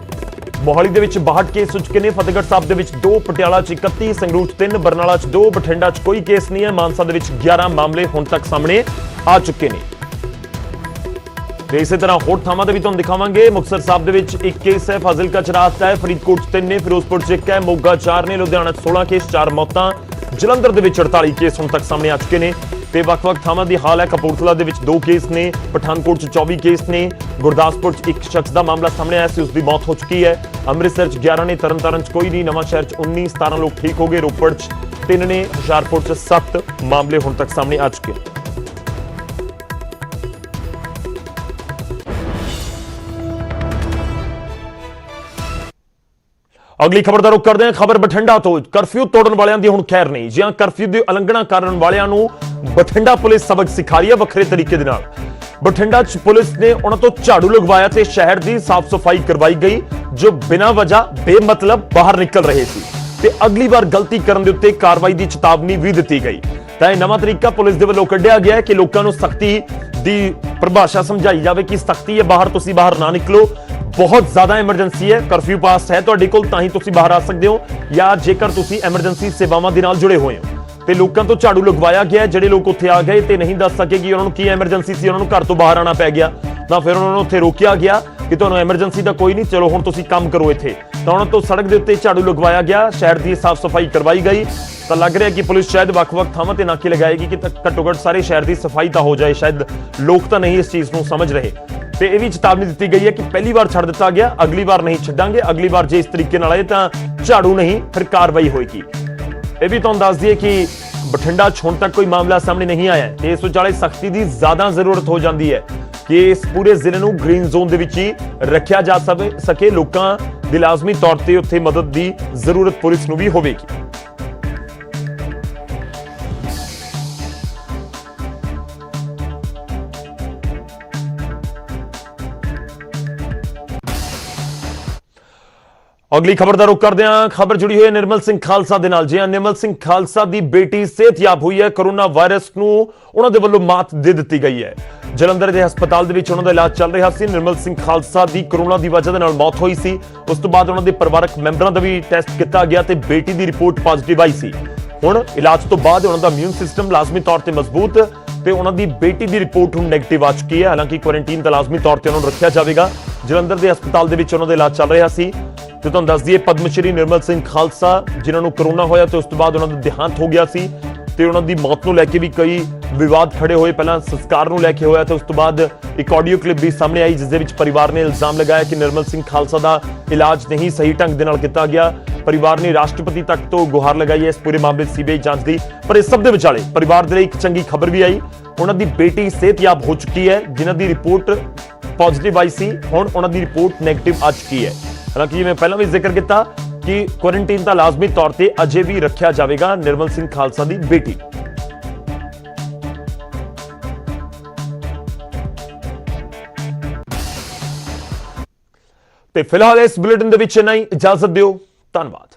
ਮੋਹਾਲੀ ਦੇ ਵਿੱਚ 62 ਕੇਸ ਹੋ ਚੁੱਕੇ ਨੇ, ਫਤਿਹਗੜ੍ਹ ਸਾਹਿਬ ਦੇ ਵਿੱਚ 2, ਪਟਿਆਲਾ 'ਚ 31, ਸੰਗਰੂਰ 'ਚ 3, ਬਰਨਾਲਾ 'ਚ 2, ਬਠਿੰਡਾ 'ਚ ਕੋਈ ਕੇਸ ਨਹੀਂ ਹੈ। ਮਾਨਸਾ ਦੇ ਵਿੱਚ 11 ਮਾਮਲੇ ਹੁਣ ਤੱਕ ਸਾਹਮਣੇ ਆ ਚੁੱਕੇ ਨੇ। ਤੇ ਇਸੇ ਤਰ੍ਹਾਂ ਹੋਰ ਥਾਵਾਂ ਤੇ ਵੀ ਤੁਹਾਨੂੰ ਦਿਖਾਵਾਂਗੇ। ਮੁਕਤਸਰ ਸਾਹਿਬ ਦੇ ਵਿੱਚ 1 ਕੇਸ ਹੈ, ਫਾਜ਼ਿਲਕਾ 'ਚ ਰਾਤ ਹੈ, ਫਰੀਦਕੋਟ 'ਚ 3 ਨੇ, ਫਿਰੋਜ਼ਪੁਰ 'ਚ 1 ਹੈ, ਮੋਗਾ 4 ਨੇ, ਲੁਧਿਆਣਾ 'ਚ 16 ਕੇਸ, 4 ਮੌਤਾਂ, ਜਲੰਧਰ ਦੇ ਵਿੱਚ 48 ਕੇਸ ਹੁਣ ਤੱਕ ਸਾਹਮਣੇ ਆ ਚੁੱਕੇ ਨੇ। ਤੇ ਵੱਖ-ਵੱਖ ਥਾਵਾਂ ਦੀ ਹਾਲ ਹੈ। ਕਪੂਰਥਲਾ ਦੇ ਵਿੱਚ 2 ਕੇਸ ਨੇ, ਪਠਾਨਕੋਟ 'ਚ 24 ਕੇਸ ਨੇ, ਗੁਰਦਾਸਪੁਰ 'ਚ 1 ਸ਼ਖਸ ਦਾ ਮਾਮਲਾ ਸਾਹਮਣੇ ਆਇਆ ਸੀ, ਉਸ ਦੀ ਮੌਤ ਹੋ ਚੁੱਕੀ ਹੈ। ਅੰਮ੍ਰਿਤਸਰ 'ਚ 11 ਨੇ, ਤਰਨਤਾਰਨ 'ਚ ਕੋਈ ਨਹੀਂ, ਨਵਾਂ ਸ਼ਹਿਰ 'ਚ 19, 17 ਲੋਕ ਠੀਕ ਹੋ ਗਏ, ਰੋਪੜ 'ਚ 3 ਨੇ, ਹੁਸ਼ਿਆਰਪੁਰ 'ਚ 7 ਮਾਮਲੇ ਹੁਣ ਤੱਕ ਸਾਹਮਣੇ ਆ ਚੁੱਕੇ ਨੇ। ਅਗਲੀ ਖਬਰ ਦਾ ਰੁਖ ਕਰਦੇ ਹਾਂ। ਖਬਰ ਬਠਿੰਡਾ ਤੋਂ। ਕਰਫਿਊ ਤੋੜਨ ਵਾਲਿਆਂ ਦੀ ਹੁਣ ਖੈਰ ਨਹੀਂ। ਜਿਹਾਂ ਕਰਫਿਊ ਦੀ ਉਲੰਘਣਾ ਕਰਨ ਵਾਲਿਆਂ ਨੂੰ ਬਠਿੰਡਾ ਪੁਲਿਸ ਸਬਕ ਸਿਖਾ ਰਹੀ ਹੈ ਵੱਖਰੇ ਤਰੀਕੇ ਦੇ ਨਾਲ। ਬਠਿੰਡਾ 'ਚ ਪੁਲਿਸ ਨੇ ਉਹਨਾਂ ਤੋਂ ਝਾੜੂ ਲਗਵਾਇਆ ਤੇ ਸ਼ਹਿਰ ਦੀ ਸਾਫ਼ ਸਫਾਈ ਕਰਵਾਈ ਗਈ ਜੋ ਬਿਨਾਂ ਵਜ੍ਹਾ ਬੇਮਤਲਬ ਬਾਹਰ ਨਿਕਲ ਰਹੇ ਸੀ ਤੇ ਅਗਲੀ ਵਾਰ ਗਲਤੀ ਕਰਨ ਦੇ ਉੱਤੇ ਕਾਰਵਾਈ ਦੀ ਚੇਤਾਵਨੀ ਵੀ ਦਿੱਤੀ ਗਈ। ਤਾਂ ਇਹ ਨਵਾਂ ਤਰੀਕਾ ਪੁਲਿਸ ਦੇ ਵੱਲੋਂ ਕੱਢਿਆ ਗਿਆ ਹੈ ਕਿ ਲੋਕਾਂ ਨੂੰ ਸਖਤੀ ਦੀ ਪਰਿਭਾਸ਼ਾ ਸਮਝਾਈ ਜਾਵੇ ਕਿ ਸਖਤੀ ਹੈ, ਤੁਸੀਂ ਬਾਹਰ ਨਾ ਨਿਕਲੋ, ਬਹੁਤ ਜ਼ਿਆਦਾ ਐਮਰਜੈਂਸੀ ਹੈ, ਕਰਫਿਊ ਪਾਸ ਹੈ ਤੁਹਾਡੇ ਕੋਲ ਤਾਂ ਹੀ ਤੁਸੀਂ ਬਾਹਰ ਆ ਸਕਦੇ ਹੋ, ਜਾਂ ਜੇਕਰ ਤੁਸੀਂ ਐਮਰਜੈਂਸੀ ਸੇਵਾਵਾਂ ਦੇ ਨਾਲ ਜੁੜੇ ਹੋਏ ਹੋ। ਤੇ ਲੋਕਾਂ ਤੋਂ ਝਾੜੂ ਲਗਵਾਇਆ ਗਿਆ। ਜਿਹੜੇ ਲੋਕ ਉੱਥੇ ਆ ਗਏ ਤੇ ਨਹੀਂ ਦੱਸ ਸਕੇ ਕਿ ਉਹਨਾਂ ਨੂੰ ਕੀ ਐਮਰਜੈਂਸੀ ਸੀ, ਉਹਨਾਂ ਨੂੰ ਘਰ ਤੋਂ ਬਾਹਰ ਆਉਣਾ ਪੈ ਗਿਆ, ਤਾਂ ਫਿਰ ਉਹਨਾਂ ਨੂੰ ਉੱਥੇ ਰੋਕਿਆ ਗਿਆ ਕਿ ਤੁਹਾਨੂੰ ਐਮਰਜੈਂਸੀ ਦਾ ਕੋਈ ਨਹੀਂ, ਚਲੋ ਹੁਣ ਤੁਸੀਂ ਕੰਮ ਕਰੋ ਇੱਥੇ। ਤਾਂ ਉਹਨਾਂ ਤੋਂ ਸੜਕ ਦੇ ਉੱਤੇ ਝਾੜੂ ਲਗਵਾਇਆ ਗਿਆ, ਸ਼ਹਿਰ ਦੀ ਸਾਫ਼ ਸਫਾਈ ਕਰਵਾਈ ਗਈ। ਤਾਂ ਲੱਗ ਰਿਹਾ ਕਿ ਪੁਲਿਸ ਸ਼ਾਇਦ ਵੱਖ-ਵੱਖ ਥਾਵਾਂ ਤੇ ਨਾਕੇ ਲਗਾਏਗੀ ਕਿ ਘੱਟੋ-ਘੱਟ ਸਾਰੇ ਸ਼ਹਿਰ ਦੀ ਸਫਾਈ ਤਾਂ ਹੋ ਜਾਏ। ਸ਼ਾਇਦ ਲੋਕ ਤਾਂ ਨਹੀਂ ਇਸ ਚੀਜ਼ ਨੂੰ ਸਮਝ ਰਹੇ ਤੇ ਇਹ ਵੀ ਚੇਤਾਵਨੀ ਦਿੱਤੀ ਗਈ ਹੈ ਕਿ ਪਹਿਲੀ ਵਾਰ ਛੱਡ ਦਿੱਤਾ ਗਿਆ, ਅਗਲੀ ਵਾਰ ਨਹੀਂ ਛੱਡਾਂਗੇ। ਅਗਲੀ ਵਾਰ ਜੇ ਇਸ ਤਰੀਕੇ ਨਾਲ ਆਏ ਤਾਂ ਝਾੜੂ ਨਹੀਂ ਫਿਰ ਕਾਰਵਾਈ ਹੋਏਗੀ। ਇਹ ਵੀ ਤੁਹਾਨੂੰ ਦੱਸ ਦਈਏ ਕਿ ਬਠਿੰਡਾ 'ਚ ਹੁਣ ਤੱਕ ਕੋਈ ਮਾਮਲਾ ਸਾਹਮਣੇ ਨਹੀਂ ਆਇਆ ਤੇ ਇਸ ਵਿਚਾਲੇ ਸਖਤੀ ਦੀ ਜ਼ਿਆਦਾ ਜ਼ਰੂਰਤ ਹੋ ਜਾਂਦੀ ਹੈ ਕਿ ਇਸ ਪੂਰੇ ਜ਼ਿਲ੍ਹੇ ਨੂੰ ਗ੍ਰੀਨ ਜ਼ੋਨ ਦੇ ਵਿੱਚ ਹੀ ਰੱਖਿਆ ਜਾ ਸਕੇ। ਲੋਕਾਂ ਦੀ ਲਾਜ਼ਮੀ ਤੌਰ ਤੇ ਉੱਥੇ ਮਦਦ ਦੀ ਜ਼ਰੂਰਤ ਪੁਲਿਸ ਨੂੰ ਵੀ ਹੋਵੇਗੀ। ਅਗਲੀ ਖਬਰ ਦਾ ਰੁਖ ਕਰਦੇ ਹਾਂ। ਖਬਰ ਜੁੜੀ ਹੋਈ ਹੈ ਨਿਰਮਲ ਸਿੰਘ ਖਾਲਸਾ ਦੇ ਨਾਲ। ਜੀ ਹਾਂ, ਨਿਰਮਲ ਸਿੰਘ ਖਾਲਸਾ ਦੀ ਬੇਟੀ ਸਿਹਤਯਾਬ ਹੋਈ ਹੈ। ਕੋਰੋਨਾ ਵਾਇਰਸ ਨੂੰ ਉਹਨਾਂ ਦੇ ਵੱਲੋਂ ਮਾਤ ਦੇ ਦਿੱਤੀ ਗਈ ਹੈ। ਜਲੰਧਰ ਦੇ ਹਸਪਤਾਲ ਦੇ ਵਿੱਚ ਉਹਨਾਂ ਦਾ ਇਲਾਜ ਚੱਲ ਰਿਹਾ ਸੀ। ਨਿਰਮਲ ਸਿੰਘ ਖਾਲਸਾ ਦੀ ਕੋਰੋਨਾ ਦੀ ਵਜ੍ਹਾ ਦੇ ਨਾਲ ਮੌਤ ਹੋਈ ਸੀ। ਉਸ ਤੋਂ ਬਾਅਦ ਉਹਨਾਂ ਦੇ ਪਰਿਵਾਰਕ ਮੈਂਬਰਾਂ ਦਾ ਵੀ ਟੈਸਟ ਕੀਤਾ ਗਿਆ ਤੇ ਬੇਟੀ ਦੀ ਰਿਪੋਰਟ ਪੋਜ਼ਿਟਿਵ ਆਈ ਸੀ। ਹੁਣ ਇਲਾਜ ਤੋਂ ਬਾਅਦ ਉਹਨਾਂ ਦਾ ਇਮਿਊਨ ਸਿਸਟਮ ਲਾਜ਼ਮੀ ਤੌਰ ਤੇ ਮਜ਼ਬੂਤ ਤੇ ਉਹਨਾਂ ਦੀ ਬੇਟੀ ਦੀ ਰਿਪੋਰਟ ਹੁਣ ਨੈਗੇਟਿਵ ਆ ਚੁੱਕੀ ਹੈ। ਹਾਲਾਂਕਿ ਕੁਆਰੰਟਾਈਨ ਤਾਂ ਲਾਜ਼ਮੀ ਤੌਰ ਤੇ ਉਹਨਾਂ ਨੂੰ ਰੱਖਿਆ ਜਾਵੇਗਾ। ਜਲੰਧਰ ਦੇ ਹਸਪਤਾਲ ਦੇ ਵਿੱਚ ਉਹਨਾਂ ਦਾ ਇਲਾਜ ਚੱਲ ਰਿਹਾ ਸੀ ਤੇ ਤੁਹਾਨੂੰ ਦੱਸ ਦਈਏ ਪਦਮ ਸ਼੍ਰੀ ਨਿਰਮਲ ਸਿੰਘ ਖਾਲਸਾ ਜਿਨ੍ਹਾਂ ਨੂੰ ਕੋਰੋਨਾ ਹੋਇਆ ਤੇ ਉਸ ਤੋਂ ਬਾਅਦ ਉਹਨਾਂ ਦਾ ਦੇਹਾਂਤ ਹੋ ਗਿਆ ਸੀ ਤੇ ਉਹਨਾਂ ਦੀ ਮੌਤ ਨੂੰ ਲੈ ਕੇ ਵੀ ਕਈ ਵਿਵਾਦ ਖੜੇ ਹੋਏ। ਪਹਿਲਾਂ ਸੰਸਕਾਰ ਨੂੰ ਲੈ ਕੇ ਹੋਇਆ ਤੇ ਉਸ ਤੋਂ ਬਾਅਦ ਇੱਕ ਆਡੀਓ ਕਲਿੱਪ ਵੀ ਸਾਹਮਣੇ ਆਈ ਜਿਸ ਦੇ ਵਿੱਚ ਪਰਿਵਾਰ ਨੇ ਇਲਜ਼ਾਮ ਲਗਾਇਆ ਕਿ ਨਿਰਮਲ ਸਿੰਘ ਖਾਲਸਾ ਦਾ ਇਲਾਜ ਨਹੀਂ ਸਹੀ ਢੰਗ ਦੇ ਨਾਲ ਕੀਤਾ ਗਿਆ। ਪਰਿਵਾਰ ਨੇ ਰਾਸ਼ਟਰਪਤੀ ਤੱਕ ਤੋਂ ਗੁਹਾਰ ਲਗਾਈ ਹੈ ਇਸ ਪੂਰੇ ਮਾਮਲੇ ਸੀਬੀਆਈ ਜਾਂਚ ਦੀ। ਪਰ ਇਸ ਸਭ ਦੇ ਵਿਚਾਲੇ ਪਰਿਵਾਰ ਦੇ ਲਈ ਇੱਕ ਚੰਗੀ ਖਬਰ ਵੀ ਆਈ। ਉਹਨਾਂ ਦੀ ਬੇਟੀ ਸਿਹਤਯਾਬ ਹੋ ਚੁੱਕੀ ਹੈ ਜਿਨ੍ਹਾਂ ਦੀ ਰਿਪੋਰਟ ਪੋਜ਼ਿਟਿਵ ਆਈ ਸੀ। ਹੁਣ ਉਹਨਾਂ ਦੀ ਰਿਪੋਰਟ ਨੈਗੇਟਿਵ ਆ ਚੁੱਕੀ ਹੈ। ਹਾਲਾਂਕਿ ਜਿਵੇਂ ਪਹਿਲਾਂ ਵੀ ਜ਼ਿਕਰ ਕੀਤਾ ਕਿ ਕੁਆਰੰਟਾਈਨ ਤਾਂ ਲਾਜ਼ਮੀ ਤੌਰ ਤੇ ਅਜੇ ਵੀ ਰੱਖਿਆ ਜਾਵੇਗਾ ਨਿਰਮਲ ਸਿੰਘ ਖਾਲਸਾ ਦੀ ਬੇਟੀ। ਤੇ ਫਿਲਹਾਲ ਇਸ ਬੁਲੇਟਿਨ ਦੇ ਵਿੱਚ ਇੰਨਾ ਹੀ। ਇਜਾਜ਼ਤ ਦਿਓ। ਧੰਨਵਾਦ।